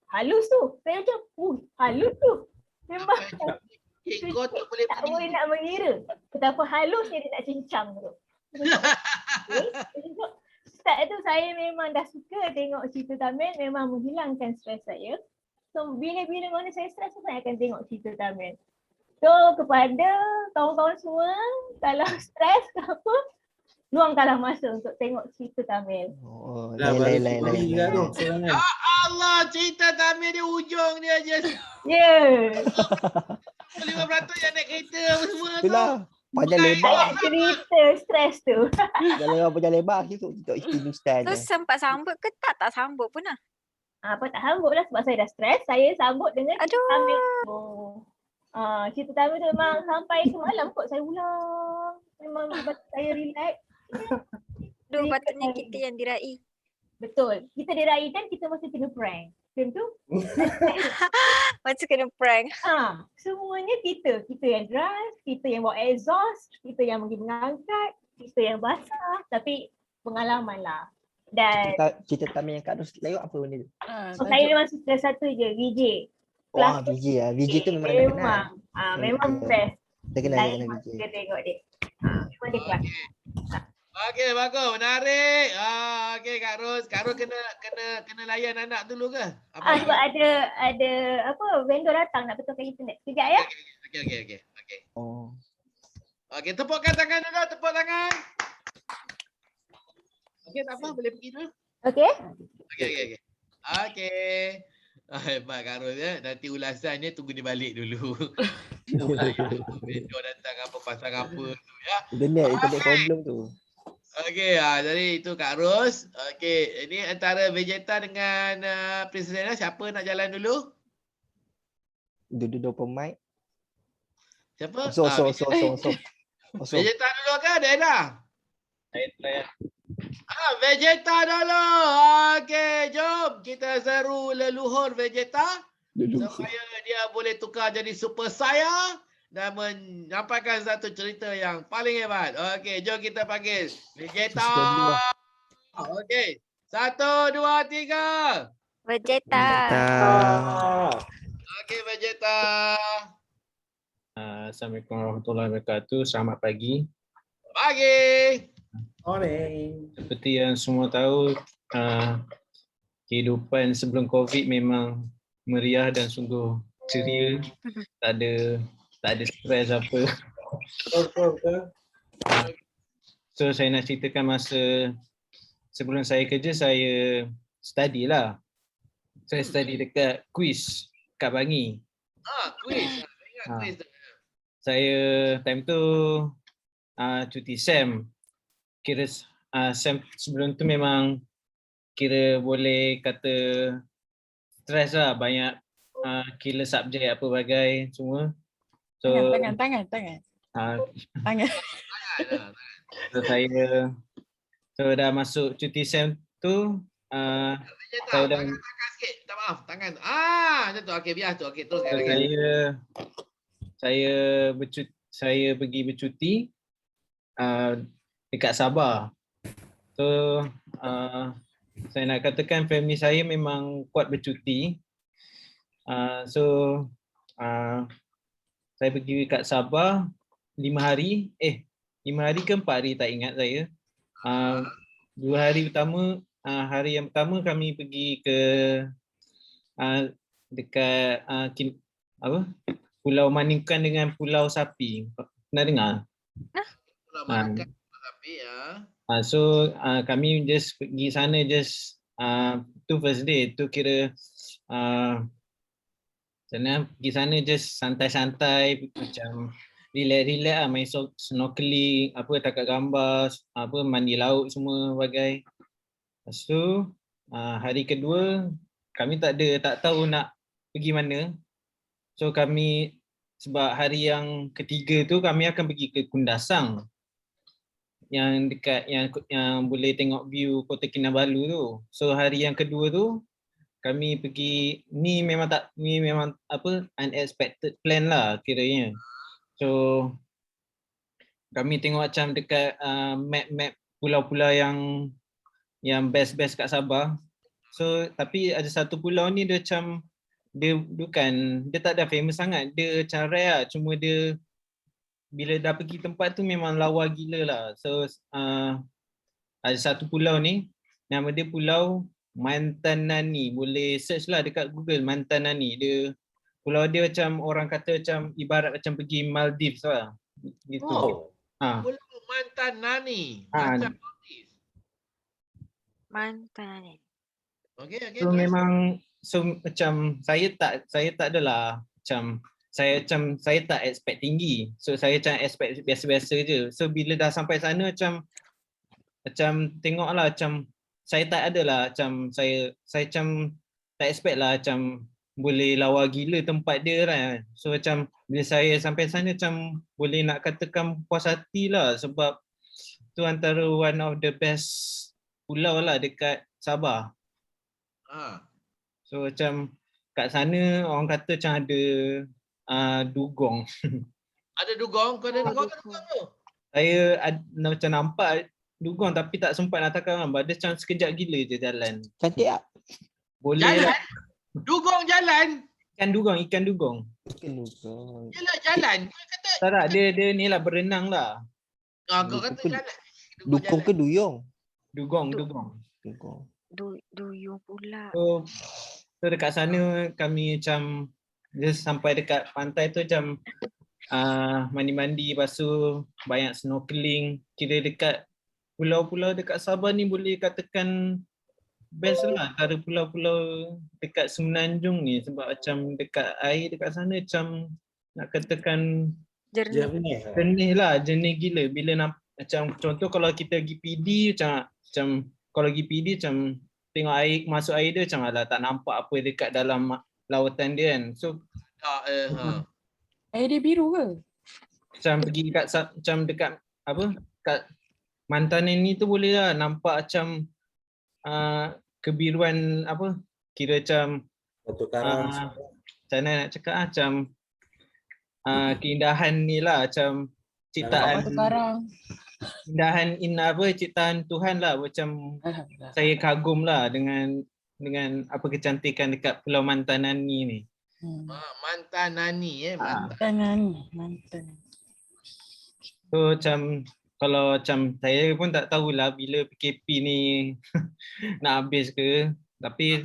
Halus tu. Saya macam, halus tu. Memang
Kau tak boleh
nak mengira. Betapa halusnya dia nak cincang tu. Start tu saya memang dah suka tengok cerita Tamil, memang menghilangkan stres saya. So bila-bila mana saya stres, saya akan tengok cerita Tamil. So kepada kawan-kawan semua, kalau stres ke apa, luangkanlah masa untuk tengok cerita Tamil.
Oh,
Lah baru story juga tu serangan.
Allah, cerita Tamil dia ujung dia je.
Ya.
5% yang naik kereta apa semua tu.
Itulah. Panjang lebar.
Ayat cerita stres tu.
Kalau orang panjang lebar, kita tengok isteri Ustaz
So
je.
sempat sambut ke tak sambut pun lah.
Apa tak sambut lah sebab saya dah stres. Saya sambut dengan cerita
Aduh.
Tamil. Cerita Tamil tu memang sampai ke malam kot saya ulang. Memang buat saya relax.
Aduh, patutnya kita yang diraih.
Betul. Kita diraikan, kita mesti kena prank. Macam tu.
Macam kena prank.
Semuanya kita. Kita yang drive, kita yang bawa exhaust, kita yang pergi mengangkat, kita yang basah. Tapi pengalaman lah. Dan
Cerita Tamil yang Kak Ros tengok apa benda tu?
saya memang suka satu je, VJ.
Wah, VJ lah. VJ tu memang nak kenal.
Memang best.
Terkenal
Saya
VJ.
suka tengok dia. Memang dia kelas.
Okey, bagus. Menarik. Okey, Kak Ros. Kak Ros kena layan anak dulu ke?
Sebab ada apa vendor datang nak betulkan internet. Sekejap ya.
Okey.
Oh.
Okey, tepukkan tangan dulu. Tepuk tangan. Okey, tak apa. Boleh pergi dulu.
Okey.
Okey. Hebat Kak Ros ya. Nanti ulasannya tunggu dia balik dulu. Vendor datang apa pasang apa tu ya.
Internet problem tu.
Okey, jadi itu Kak Ros. Okey, ini antara Vegeta dengan Princess Diana, siapa nak jalan dulu?
Duduk open mic.
Siapa?
So.
Vegeta dulu ke Diana?
Saya try.
Vegeta dulu. Okey, jom kita seru leluhur Vegeta supaya dia boleh tukar jadi Super Saiyan dan menyampaikan satu cerita yang paling hebat. Okey, jom kita panggil Vegeta. Okey. 1, 2, 3.
Vegeta.
Okey, Vegeta.
Assalamualaikum warahmatullahi wabarakatuh. Selamat pagi.
Pagi.
Morning.
Seperti yang semua tahu, kehidupan sebelum COVID memang meriah dan sungguh ceria. Tak ada stres apa.
Betul.
So saya nak ceritakan masa sebelum saya kerja, saya study lah. Saya study dekat quiz kat Bangi.
Quiz. Ingat quiz tu.
Saya time tu cuti SEM. Kira SEM sebelum tu memang kira boleh kata stres lah, banyak kira subjek apa bagai semua. So
Tangan.
So saya dah masuk cuti SEM tu,
Vegeta,
saya dah
tangan sikit. Minta maaf, tangan. Macam tu. Okey, biar tu. Okey, teruskan.
saya pergi bercuti dekat Sabah. So saya nak katakan family saya memang kuat bercuti. Saya pergi dekat Sabah 5 hari ke 4 hari, tak ingat saya. 2 hari pertama, hari yang pertama kami pergi ke dekat Pulau Maningkan dengan Pulau Sapi. Pernah dengar?
Tapi
kami just pergi sana tu first day tu kira pergi sana just santai-santai macam relax lah, main snorkeling, tangkap gambar, mandi laut semua bagai. Lepas tu hari kedua kami tak tahu nak pergi mana. So kami sebab hari yang ketiga tu kami akan pergi ke Kundasang yang dekat yang boleh tengok view Kota Kinabalu tu. So hari yang kedua tu kami pergi, ni memang unexpected plan lah kiranya. So kami tengok macam dekat map pulau-pulau yang best kat Sabah. So tapi ada satu pulau ni dia macam dia tak ada famous sangat. Dia macam rare lah. Cuma dia bila dah pergi tempat tu memang lawa gila lah. So ada satu pulau ni, nama dia Pulau Mantanani. Boleh search lah dekat Google, Mantanani. Pulau dia macam orang kata macam ibarat macam pergi Maldives lah. Gitu.
Pulau mantan nani.
Ah.
Macam notis.
Mantan ni.
Okey,
So
terus.
memang macam saya tak adalah macam saya tak expect tinggi. So saya macam expect biasa-biasa je. So bila dah sampai sana macam tengoklah macam saya tak adalah macam saya macam tak expect lah macam boleh lawa gila tempat dia kan. So macam bila saya sampai sana macam boleh nak katakan puas hati lah sebab tu antara one of the best pulau lah dekat Sabah. So macam kat sana orang kata macam ada dugong.
Ada dugong? Kau ada dugong ke dugong tu?
Saya macam nampak dugong tapi tak sempat nak takar gambar. Dia macam sekejap gila je jalan.
Cantik tak?
Boleh
Jalan?
lah.
Dugong jalan?
Ikan dugong.
Ikan dugong.
Yelah jalan. Kau kata
Tak, dia ni lah berenang lah.
kau kata
Dugong
jalan.
Dukung ke duyung?
Dugong.
Dugong.
Duyung pula.
So dekat sana kami macam just sampai dekat pantai tu macam mandi-mandi, lepas tu banyak snorkeling. Kira dekat pulau-pulau dekat Sabah ni boleh katakan best lah antara pulau-pulau dekat Semenanjung ni sebab macam dekat air dekat sana macam nak katakan jernih gila. Bila macam contoh kalau kita pergi PD macam kalau pergi PD macam tengok air, masuk air dia macam alah tak nampak apa dekat dalam lautan dia kan. So
air dia biru ke?
macam pergi dekat apa kat Mantanan ni tu boleh lah nampak macam kebiruan apa kira macam macam mana nak cakap macam keindahan ni lah macam ciptaan keindahan ciptaan Tuhan lah macam saya kagum lah dengan apa kecantikan dekat Pulau Mantanani ni.
Mantanani
Mantan.
So macam kalau macam saya pun tak tahulah bila PKP ni nak habis ke. Tapi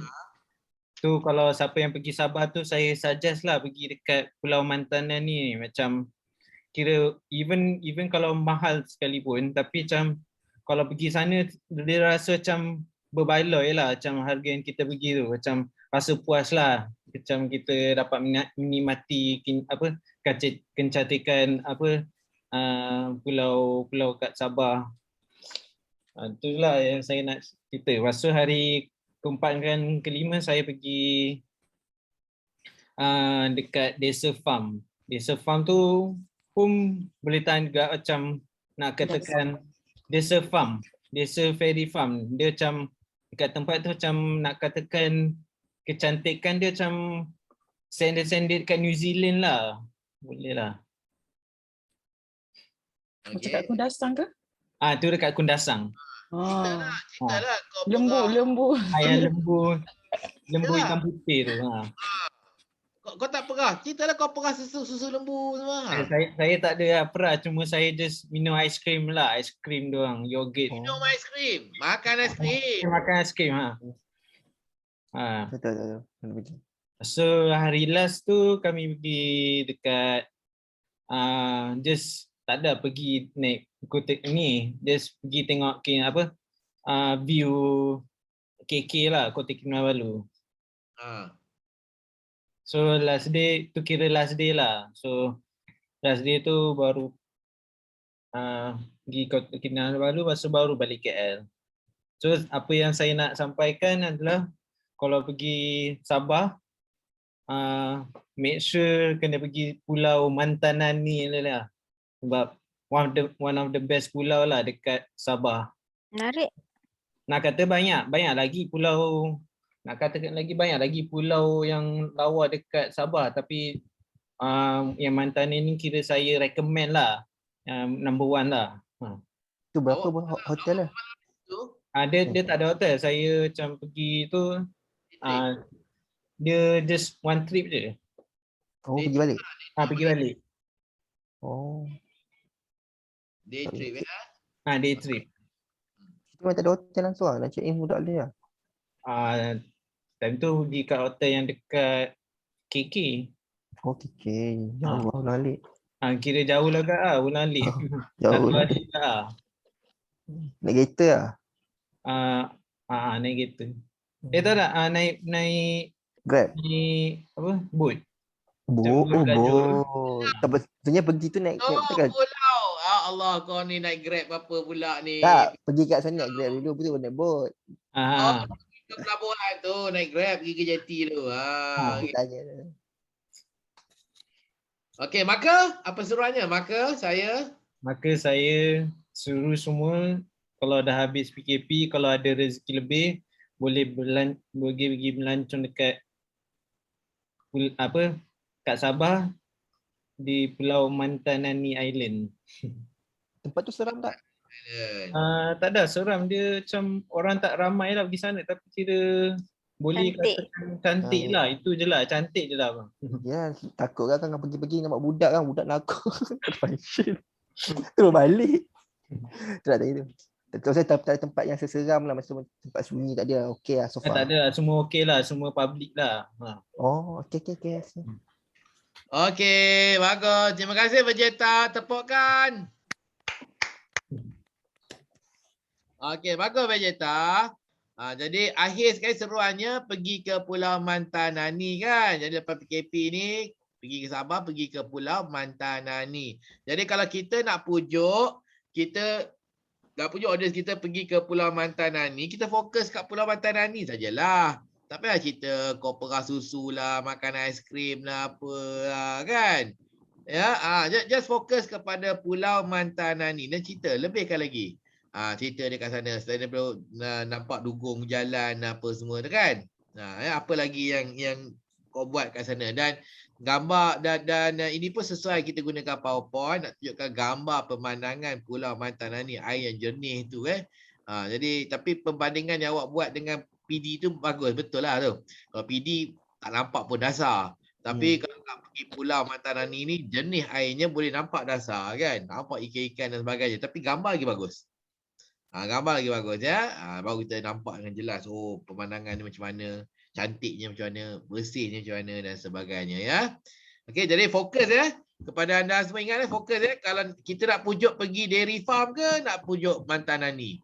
tu kalau siapa yang pergi Sabah tu saya suggest lah pergi dekat Pulau Mantanan ni. Macam kira even kalau mahal sekalipun tapi macam kalau pergi sana dia rasa macam berbaloi lah macam harga yang kita pergi tu. Macam rasa puas lah. Macam kita dapat menikmati apa kecantikan apa pulau kat Sabah. Itulah yang saya nak cerita. Lepas tu hari keempat dan kelima saya pergi dekat Desa Farm. Desa Farm tu pun boleh tahan juga macam nak katakan Desa Farm. Desa Fairy Farm. Dia macam dekat tempat tu macam nak katakan kecantikan dia macam sandal-sandal dekat New Zealand lah. Boleh lah.
Macam kat Kundasang ke?
Tu dekat Kundasang.
Cerita lah kau
Lembu.
Yang lembu hitam putih tu.
Kau tak perah. Ceritalah kau perah susu lembu semua.
Saya tak ada perah, cuma saya just minum aiskrim lah. Aiskrim doang, yogurt.
Minum aiskrim, makan aiskrim.
Makan aiskrim
Betul.
So hari last tu kami pergi dekat just tak ada pergi naik kotak ni, just pergi tengok view KK lah, Kota Kinabalu. So last day tu kira last day lah. So last day tu baru pergi Kota Kinabalu, lepas tu baru balik KL. So apa yang saya nak sampaikan adalah kalau pergi Sabah, make sure kena pergi Pulau Mantanani lah. Sebab one of the best pulau lah dekat Sabah.
Menarik.
Nak kata banyak lagi pulau, banyak lagi pulau yang lawa dekat Sabah, tapi yang Mantanan ni kira saya recommend lah, number one lah.
Tu berapa hotel lah?
Dia tak ada hotel, saya macam pergi tu dia just one trip je.
Pergi balik?
Pergi balik.
Day trip
Day trip.
Kita memang tak ada hotel langsung lah, nak check in budak dia lah.
Time tu pergi kat hotel yang dekat KK.
KK, jauh lah balik.
Kira jauh lah Kak Ulang alik.
Jauh.
Satu hari lah.
Naik kereta lah.
Naik kereta. Tahu tak naik
Grab.
apa? Boat.
Tentunya pergi tu naik
Oh,
apa kan?
pulau. Allah, kau ni naik Grab apa pula ni?
Tak, pergi kat sana naik Grab dulu, betul naik boat.
Oh, ke pelabuhan tu, naik Grab pergi ke jeti tu.
Tanya.
Okey, maka apa seruannya? Maka saya
suruh semua kalau dah habis PKP, kalau ada rezeki lebih boleh pergi melancong dekat kat Sabah di Pulau Mantanani Island.
Tempat tu seram tak?
Tak ada seram, dia macam orang tak ramai lah pergi sana, tapi kira boleh katakan cantik lah, itu je lah, cantik je lah bang.
Ya, takut kan pergi-pergi nampak budak kan, budak nakut. Terus balik. Tak ada itu. Betul, saya tak ada tempat yang seseram lah, macam tempat sunyi tak ada. Okey lah so far.
Tak ada, semua okey lah, semua public lah.
Oh, okey.
Okey, bagus. Terima kasih Vegeta, tepukkan. Okey, bagus Vegeta. Jadi akhir sekali seruannya pergi ke Pulau Mantanani kan. Jadi lepas PKP ni pergi ke Sabah, pergi ke Pulau Mantanani. Jadi kalau kita nak pujuk audience kita pergi ke Pulau Mantanani, kita fokus kat Pulau Mantanani sajalah. Tak payah cerita kopra susu lah, makan aiskrim lah, apa lah kan. Ya, just fokus kepada Pulau Mantanani dan cerita lebihkan lagi. Cerita dekat sana, selain daripada nampak dugong jalan apa semua tu kan. Apa lagi yang kau buat kat sana, dan gambar dan ini pun sesuai kita gunakan PowerPoint nak tunjukkan gambar pemandangan Pulau Mantanani, air yang jernih tu jadi tapi perbandingan yang awak buat dengan PD tu bagus, betul lah tu. Kalau PD tak nampak pun dasar. Tapi kalau nak pergi Pulau Mantanani ni, jernih airnya, boleh nampak dasar kan. Nampak ikan-ikan dan sebagainya. Tapi gambar lagi bagus. Gambar lagi bagus ya. Baru kita nampak dengan jelas, oh pemandangan ni macam mana, cantiknya macam mana, bersihnya macam mana dan sebagainya ya. Okey, jadi fokus ya. Kepada anda semua ingat fokus ya. Kalau kita nak pujuk pergi dairy farm ke nak pujuk Mantanani.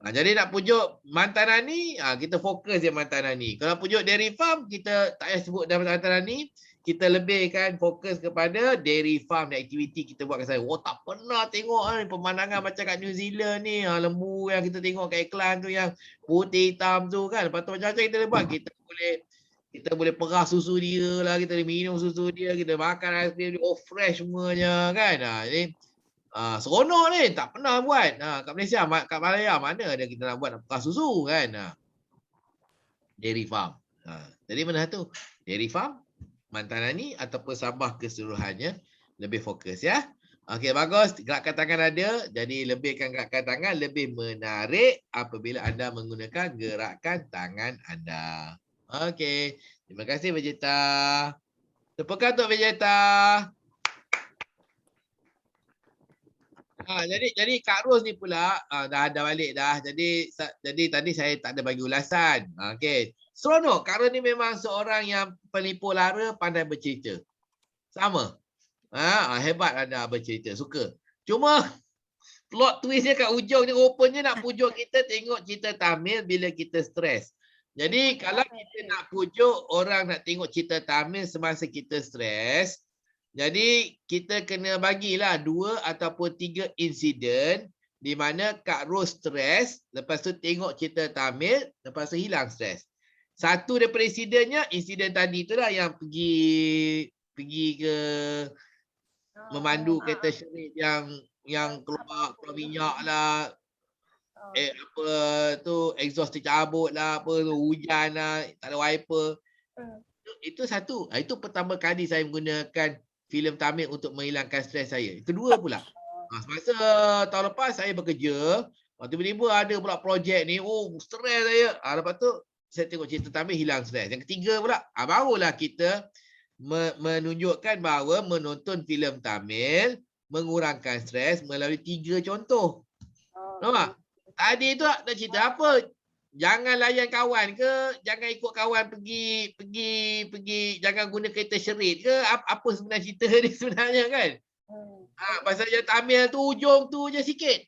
Jadi nak pujuk Mantanani, kita fokus je Mantanani. Kalau pujuk dairy farm, kita tak payah sebut dalam Mantanani. Kita lebihkan fokus kepada dairy farm dan aktiviti kita buat kat sana. Oh, tak pernah tengok pemandangan macam kat New Zealand ni. Lembu yang kita tengok kat iklan tu yang putih hitam tu kan. Lepas tu macam-macam kita boleh buat. Kita boleh perah susu dia lah. Kita boleh minum susu dia. Kita makan aiskrim dia. Oh, fresh semuanya kan. Jadi seronok ni. Tak pernah buat. Kat Malaysia, kat Malaya mana ada kita nak buat nak perah susu kan. Dairy farm. Jadi mana tu? Dairy farm, Mantanani ataupun Sabah keseluruhannya, lebih fokus ya. Okey, bagus. Gerakan tangan ada. Jadi lebihkan gerakan tangan, lebih menarik apabila anda menggunakan gerakan tangan anda. Okey. Terima kasih Vegeta. Tepukan untuk Vegeta. Jadi Kak Ros ni pula dah ada balik dah. Jadi tadi saya tak ada bagi ulasan. Okey. Seronok. Kak Ros ni memang seorang yang pelipur lara, pandai bercerita. Sama. Hebat anda bercerita. Suka. Cuma plot twistnya kat ujung ni rupanya nak pujuk kita tengok cerita Tamil bila kita stres. Jadi kalau kita nak pujuk orang nak tengok cerita Tamil semasa kita stres, jadi kita kena bagilah 2 ataupun 3 insiden di mana Kak Ros stres, lepas tu tengok cerita Tamil, lepas tu hilang stres. Satu daripada insiden tadi tu lah yang pergi ke memandu kereta syerit yang keluar minyak lah, apa tu exhaust tercabut lah, apa tu hujan lah, tak ada wiper. Itu satu. Itu pertama kali saya menggunakan filem Tamil untuk menghilangkan stres saya. Kedua pula, semasa tahun lepas saya bekerja, tiba-tiba ada pula projek ni, stres saya. Lepas tu saya tengok cerita Tamil, hilang stres. Yang ketiga pula, barulah kita menunjukkan bahawa menonton filem Tamil mengurangkan stres melalui 3 contoh. Nampak? Tadi tu nak cerita apa? jangan layan kawan ke, jangan ikut kawan pergi, jangan guna kereta syerit ke, apa sebenarnya cerita ni sebenarnya kan? Pasal yang Tamil tu ujung tu je sikit.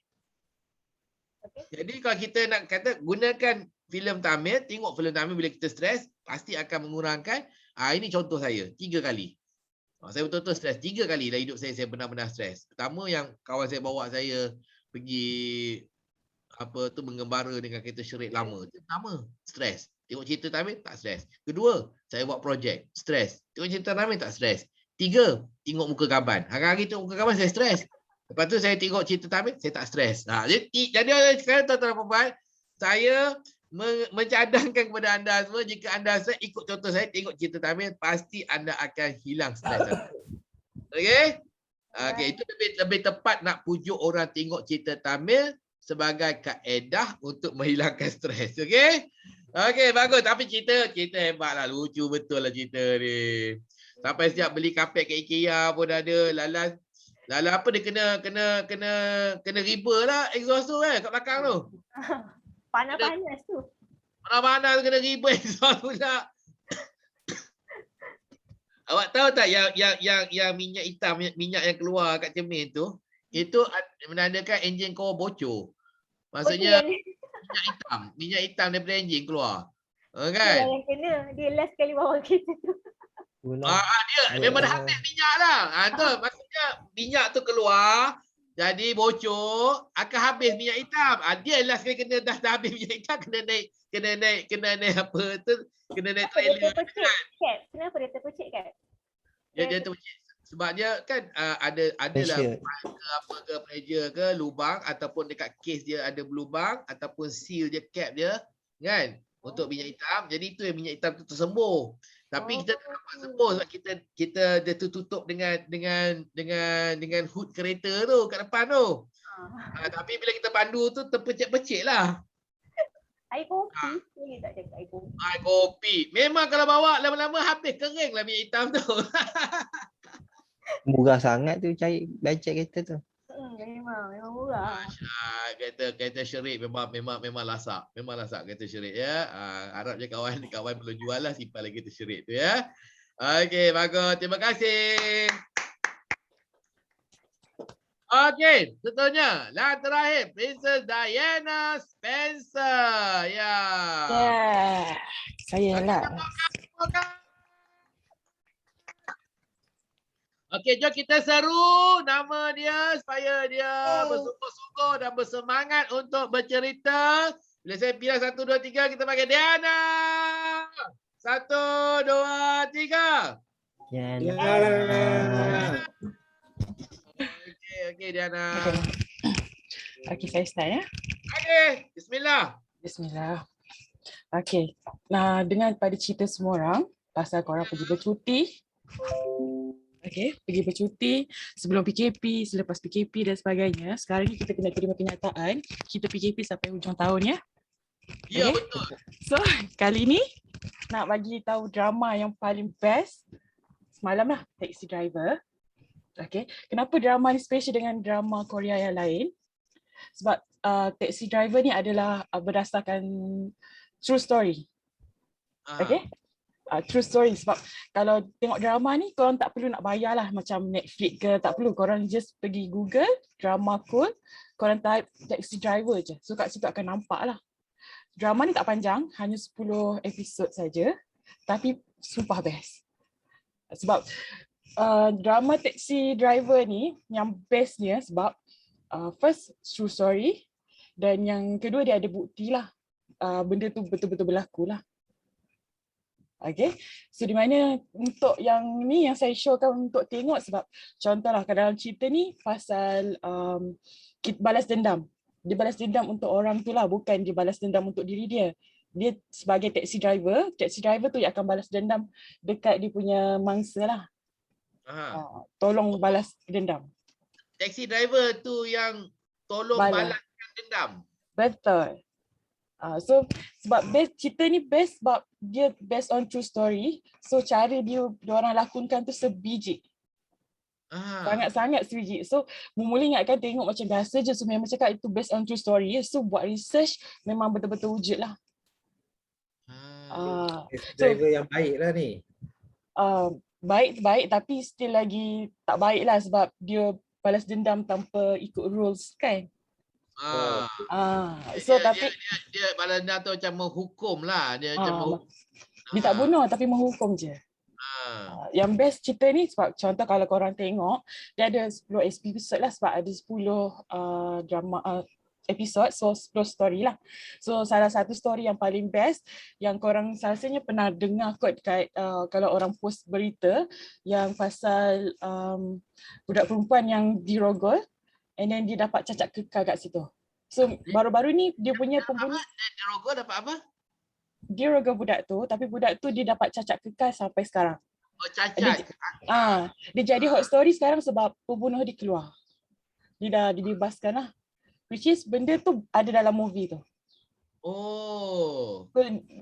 Jadi kalau kita nak kata gunakan filem Tamil, tengok filem Tamil bila kita stres, pasti akan mengurangkan. Ini contoh saya, 3 kali. Saya betul-betul stres 3 kali dalam hidup saya benar-benar stres. Pertama yang kawan saya bawa saya pergi mengembara dengan kereta syerit lama. Itu pertama, stres. Tengok cerita Tamil tak stres. Kedua, saya buat projek, stres. Tengok cerita Tamil tak stres. 3, tengok muka gaban. Hari-hari tengok muka gaban saya stres. Lepas tu saya tengok cerita Tamil, saya tak stres. Jadi sekarang tuan-tuan dan puan-puan, saya mencadangkan kepada anda semua, jika anda ikut contoh saya, tengok cerita Tamil, pasti anda akan hilang stres. Okey? Okey, itu lebih tepat nak pujuk orang tengok cerita Tamil sebagai kaedah untuk menghilangkan stres. Okey? Okey, bagus. Tapi cerita hebatlah, lucu betul lah cerita ni. Sampai setiap beli kapet kat IKEA pun ada, lalas apa dia kena riba lah exhaust tu kat belakang tu.
Panas-panas tu.
Mana-mana kena riba exhaust pula. Awak tahu tak yang minyak hitam, minyak yang keluar kat cermin tu, itu menandakan enjin kau bocor. Maksudnya minyak hitam daripada enjin keluar. Kan?
Yang kena, dia last kali bawa kereta tu.
Dia memang dah habis minyak lah. Tu maksudnya minyak tu keluar, jadi bocor, akan habis minyak hitam. Dia last kali kena dah habis minyak hitam, kena naik apa tu, kena naik trailer.
Kenapa dia terpecik kan?
Dia terpecik sebab dia kan adalah apa ke pressure ke lubang, ataupun dekat case dia ada berlubang, ataupun seal dia, cap dia kan, untuk minyak hitam. Jadi itu yang minyak hitam tu tersembur. Tapi kita tak dapat sembuh sebab kita dia tutup dengan hood kereta tu kat depan tu. Tapi bila kita pandu tu terpecik-pecik lah.
Air kopi, boleh tak cakap air kopi?
Air kopi. Memang kalau bawa lama-lama habis kering lah minyak hitam tu.
Murah sangat tu cari bajet kereta tu.
Memang murah.
Kereta syerit memang lasak. Memang lasak kereta syerit ya. Harap je kawan belum jual lah, simpan lagi kereta syerit tu ya. Okey, bagus. Terima kasih. Okey, contohnya lah terakhir, Princess Diana Spencer. Ya.
Saya lah.
Okey, jom kita seru nama dia supaya dia bersungguh-sungguh dan bersemangat untuk bercerita. Bila saya pilih 1, 2, 3, kita panggil Diana. 1, 2, 3.
Diana.
Okey Diana.
Okey, saya start ya.
Okey, bismillah.
Bismillah. Okey. Nah, dengan pada cerita semua orang pasal korang pergi bercuti. Okey, pergi bercuti sebelum PKP, selepas PKP dan sebagainya. Sekarang ni kita kena terima kenyataan, kita PKP sampai hujung tahun ya.
Ya,
Okay?
betul.
So, kali ni nak bagi tahu drama yang paling best semalam lah, Taxi Driver. Okay, kenapa drama ni special dengan drama Korea yang lain? Sebab Taxi Driver ni adalah berdasarkan true story. Okay? True story. Sebab kalau tengok drama ni, korang tak perlu nak bayar lah macam Netflix ke, tak perlu. Korang just pergi Google, drama code, korang type Taxi Driver je. So kat situ akan nampak lah. Drama ni tak panjang, hanya 10 episod saja, tapi sumpah best. Sebab drama Taxi Driver ni yang bestnya sebab first true story, dan yang kedua dia ada bukti lah benda tu betul-betul berlaku lah. Okay, so di mana untuk yang ni yang saya showkan untuk tengok sebab contohlah dalam cerita ni pasal balas dendam. Dia balas dendam untuk orang tu lah, bukan dia balas dendam untuk diri dia. Dia sebagai taxi driver tu yang akan balas dendam dekat dia punya mangsa lah. Tolong balas dendam.
Taxi driver tu yang tolong balaskan dendam.
Betul. So sebab cerita ni best sebab dia based on true story. So cara diorang lakonkan tu sebiji. Sangat-sangat sebiji. So mula ingatkan tengok macam biasa je, so memang cakap itu based on true story. So buat research memang betul-betul wujud lah.
Taxi
So
driver yang baik lah ni.
baik tapi still lagi tak baik lah sebab dia balas dendam tanpa ikut rules kan. So tapi
Dia balanda tu macam menghukum lah. Dia macam
dia tak bunuh tapi menghukum je. Yang best cerita ni sebab contoh kalau korang tengok dia ada 10 episod lah sebab ada 10 drama episod, so 10 story lah. So salah satu story yang paling best yang korang rasanya pernah dengar kot dekat kalau orang post berita yang pasal budak perempuan yang dirogol and then dia dapat cacat kekal kat situ. So baru-baru ni dia punya pembunuh
dirogol dapat apa?
Dia rogol budak tu tapi budak tu dia dapat cacat kekal sampai sekarang.
Oh, cacat.
Dia jadi hot story sekarang sebab pembunuh dia keluar. Dia dah dibebaskan lah. Which is benda tu ada dalam movie tu.
Oh.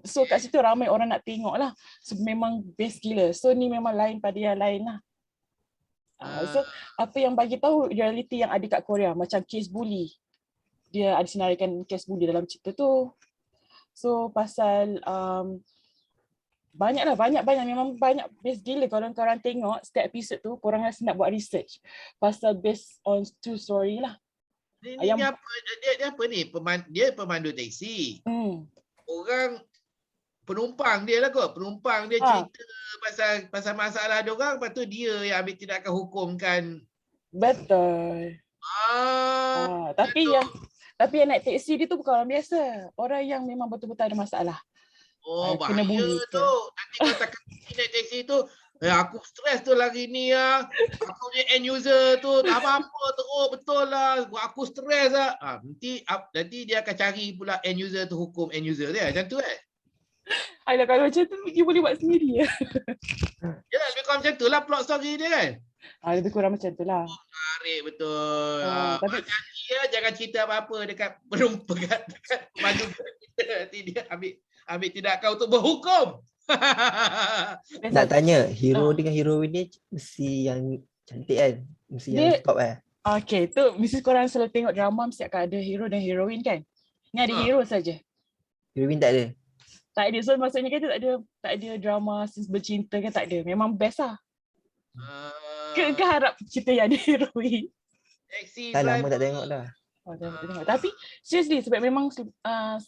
So kat situ ramai orang nak tengok lah. So memang best gila. So ni memang lain pada yang lain lah. So apa yang bagi tahu reality yang ada kat Korea macam case bully. Dia ada senaraikan case bully dalam cerita tu. So pasal banyak memang banyak best gila kalau korang tengok setiap episod tu korang rasa nak buat research pasal based on true story lah.
Dia apa ni? Dia pemandu teksi. Orang penumpang dia lah kot. Penumpang dia cerita pasal masalah dia orang, lepas tu dia yang ambil tindakan hukum kan.
Betul. Tapi yang naik teksi dia tu bukan orang biasa. Orang yang memang betul-betul ada masalah.
Bahaya tu. Nanti kalau tak naik teksi tu, aku stres tu lagi ni lah. Aku punya end user tu tak apa-apa teruk betul lah. Aku stres lah. Nanti dia akan cari pula end user tu, hukum end user dia. Macam tu
Ayolah kalau macam tu dia boleh buat sendiri ya.
Yalah lebih kurang macam tu lah plot story dia kan.
Lebih kurang macam tu lah.
Menarik betul.
Tapi
jangan cerita apa-apa dekat pemandu kita. Nanti dia ambil tindakan untuk berhukum.
Nak tanya, hero dengan heroin ni mesti yang cantik kan? Mesti yang top
Okay, tu mesti korang selalu tengok drama mesti akan ada hero dan heroin kan? Ni ada hero saja.
Heroin tak ada?
Tak ada. So maksudnya kata tak ada drama bercinta kan, tak ada. Memang best lah. Ke harap cerita yang ada heroin?
Tak lama tak tengok dah.
Tapi seriously sebab memang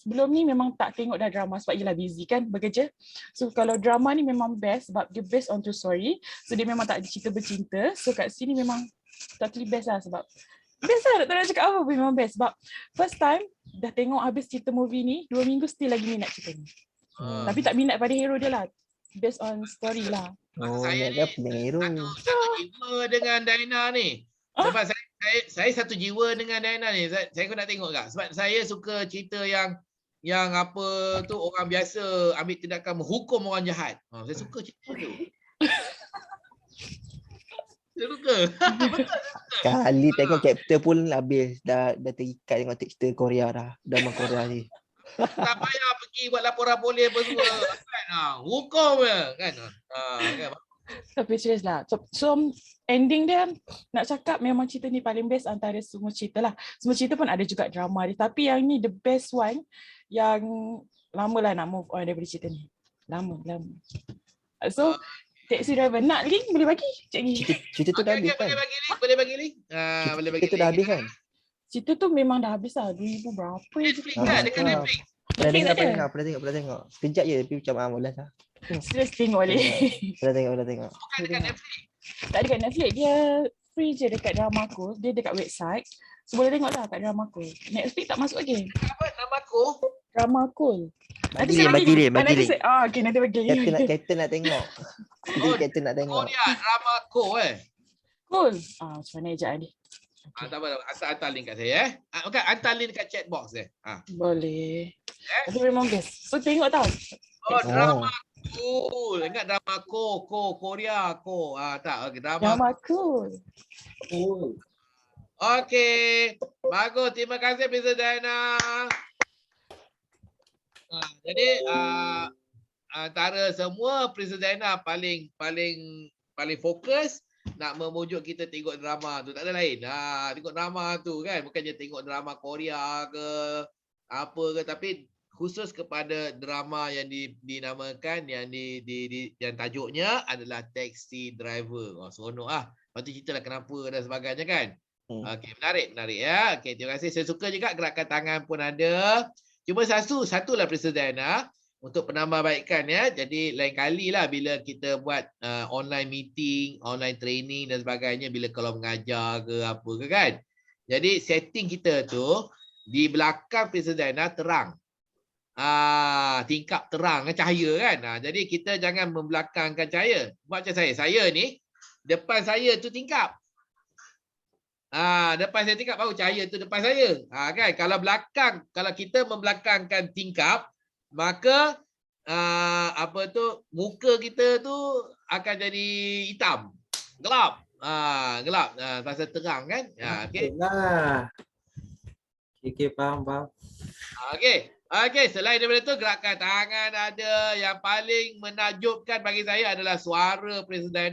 sebelum ni memang tak tengok dah drama sebab yelah busy kan bekerja. So kalau drama ni memang best sebab dia based on true story. So dia memang tak ada cerita bercinta. So kat sini memang totally best lah sebab best lah, tak nak cakap apa pun memang best sebab first time dah tengok habis cerita movie ni 2 minggu still lagi minat cerita ni. Tapi tak minat pada hero dia lah. Based on story lah.
Saya ni satu jiwa dengan Diana ni. Sebab saya satu jiwa dengan Diana ni. Saya kau nak tengok tak? Sebab saya suka cerita yang apa tu orang biasa ambil tindakan menghukum orang jahat. Saya suka cerita tu. Saya suka. Betul.
Kali tengok Captain pun habis dah terikat tengok cerita Korea dah. Drama Korea ni.
Tak payah pergi buat laporan polis apa semua. Kan? Hukum je kan. Kan?
Tapi serius lah. So ending dia nak cakap memang cerita ni paling best antara semua cerita lah. Semua cerita pun ada juga drama dia. Tapi yang ni the best one yang lama lah nak move on daripada cerita ni. Lama. So taxi driver nak link boleh bagi?
Cerita tu dah habis kan?
Boleh bagi link.
Cerita tu dah habis kan?
Cerita tu memang dah habis lah. 2000 berapa
Netflix kan? Dekat Netflix.
Pernah tengok. Sekejap je tapi macam malas lah.
Serius tengok balik.
Pernah tengok.
Bukan dekat Netflix.
Tak dekat Netflix. Dia free je dekat Dramaku. Dia dekat website. So boleh tengok lah kat Dramaku. Netflix tak masuk lagi.
Apa Dramaku?
Dramaku.
Bagi link.
Okay, nanti bagi link.
Captain nak tengok. Captain nak tengok.
Oh dia Dramaku
Cool. Macam mana ejak ni?
Tak apa, hantar link kat saya Bukan, hantar link dekat chat box
Boleh. Tapi memang best. So tengok tau.
Drama cool. Ingat drama Korea tak, okay,
drama cool.
Okay, bagus. Terima kasih Mr. Diana. Jadi antara semua Princess Diana paling fokus nak memujuk kita tengok drama tu. Tak ada lain. Tengok drama tu kan. Bukannya tengok drama Korea ke apa ke. Tapi khusus kepada drama yang dinamakan yang tajuknya adalah Taxi Driver. Oh, seronok ah. Lepas tu ceritalah kenapa dan sebagainya kan. Okey, menarik ya. Okey, terima kasih. Saya suka juga gerakan tangan pun ada. Cuma satulah Presiden untuk penambahbaikan ya. Jadi lain kali lah bila kita buat online meeting, online training dan sebagainya, bila kalau mengajar ke apa ke kan. Jadi setting kita tu di belakang Presiden terang. Tingkap terang cahaya kan. Jadi kita jangan membelakangkan cahaya. Buat macam saya ni depan saya tu tingkap. Depan saya tingkap baru cahaya tu depan saya. Kan kalau kita membelakangkan tingkap, maka muka kita tu akan jadi hitam. Gelap. Gelap. Pasal terang kan. Okey.
Okey, faham.
Okey, selain daripada itu gerakan tangan ada. Yang paling menakjubkan bagi saya adalah suara Presiden.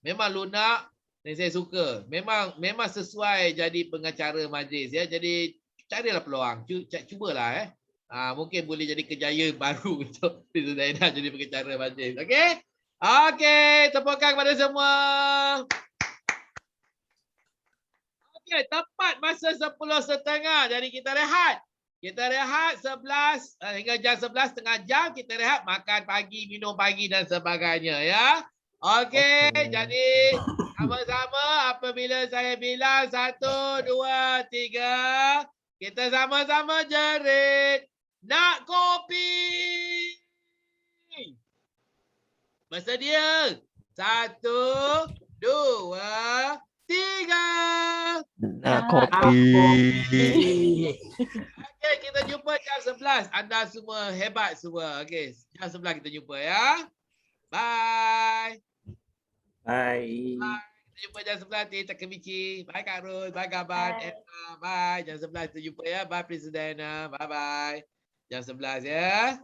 Memang lunak dan saya suka. Memang sesuai jadi pengacara majlis ya. Jadi carilah peluang. Cubalah mungkin boleh jadi kejayaan baru untuk Presiden jadi pengacara majlis. Okey, tepukan kepada semua. Okey, tepat masa 10.30. Jadi kita rehat. Kita rehat 11 hingga jam 11, setengah jam kita rehat, makan pagi, minum pagi dan sebagainya ya. Okey, jadi sama-sama apabila saya bilang 1, 2, 3, kita sama-sama jerit. Nak kopi? Bersedia? 1, 2, 3.
Nak kopi.
Okey, kita jumpa jam 11. Anda semua hebat semua. Okey, jam 11 kita jumpa ya. Bye. Kita jumpa jam 11 nanti Cakap Michi. Bye Kak Rul. Bye Kak Ban. Bye. Jam 11 kita jumpa ya. Bye Presiden. Bye-bye. Jam 11 ya.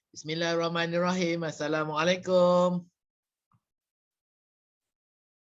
Bismillahirrahmanirrahim. Assalamualaikum.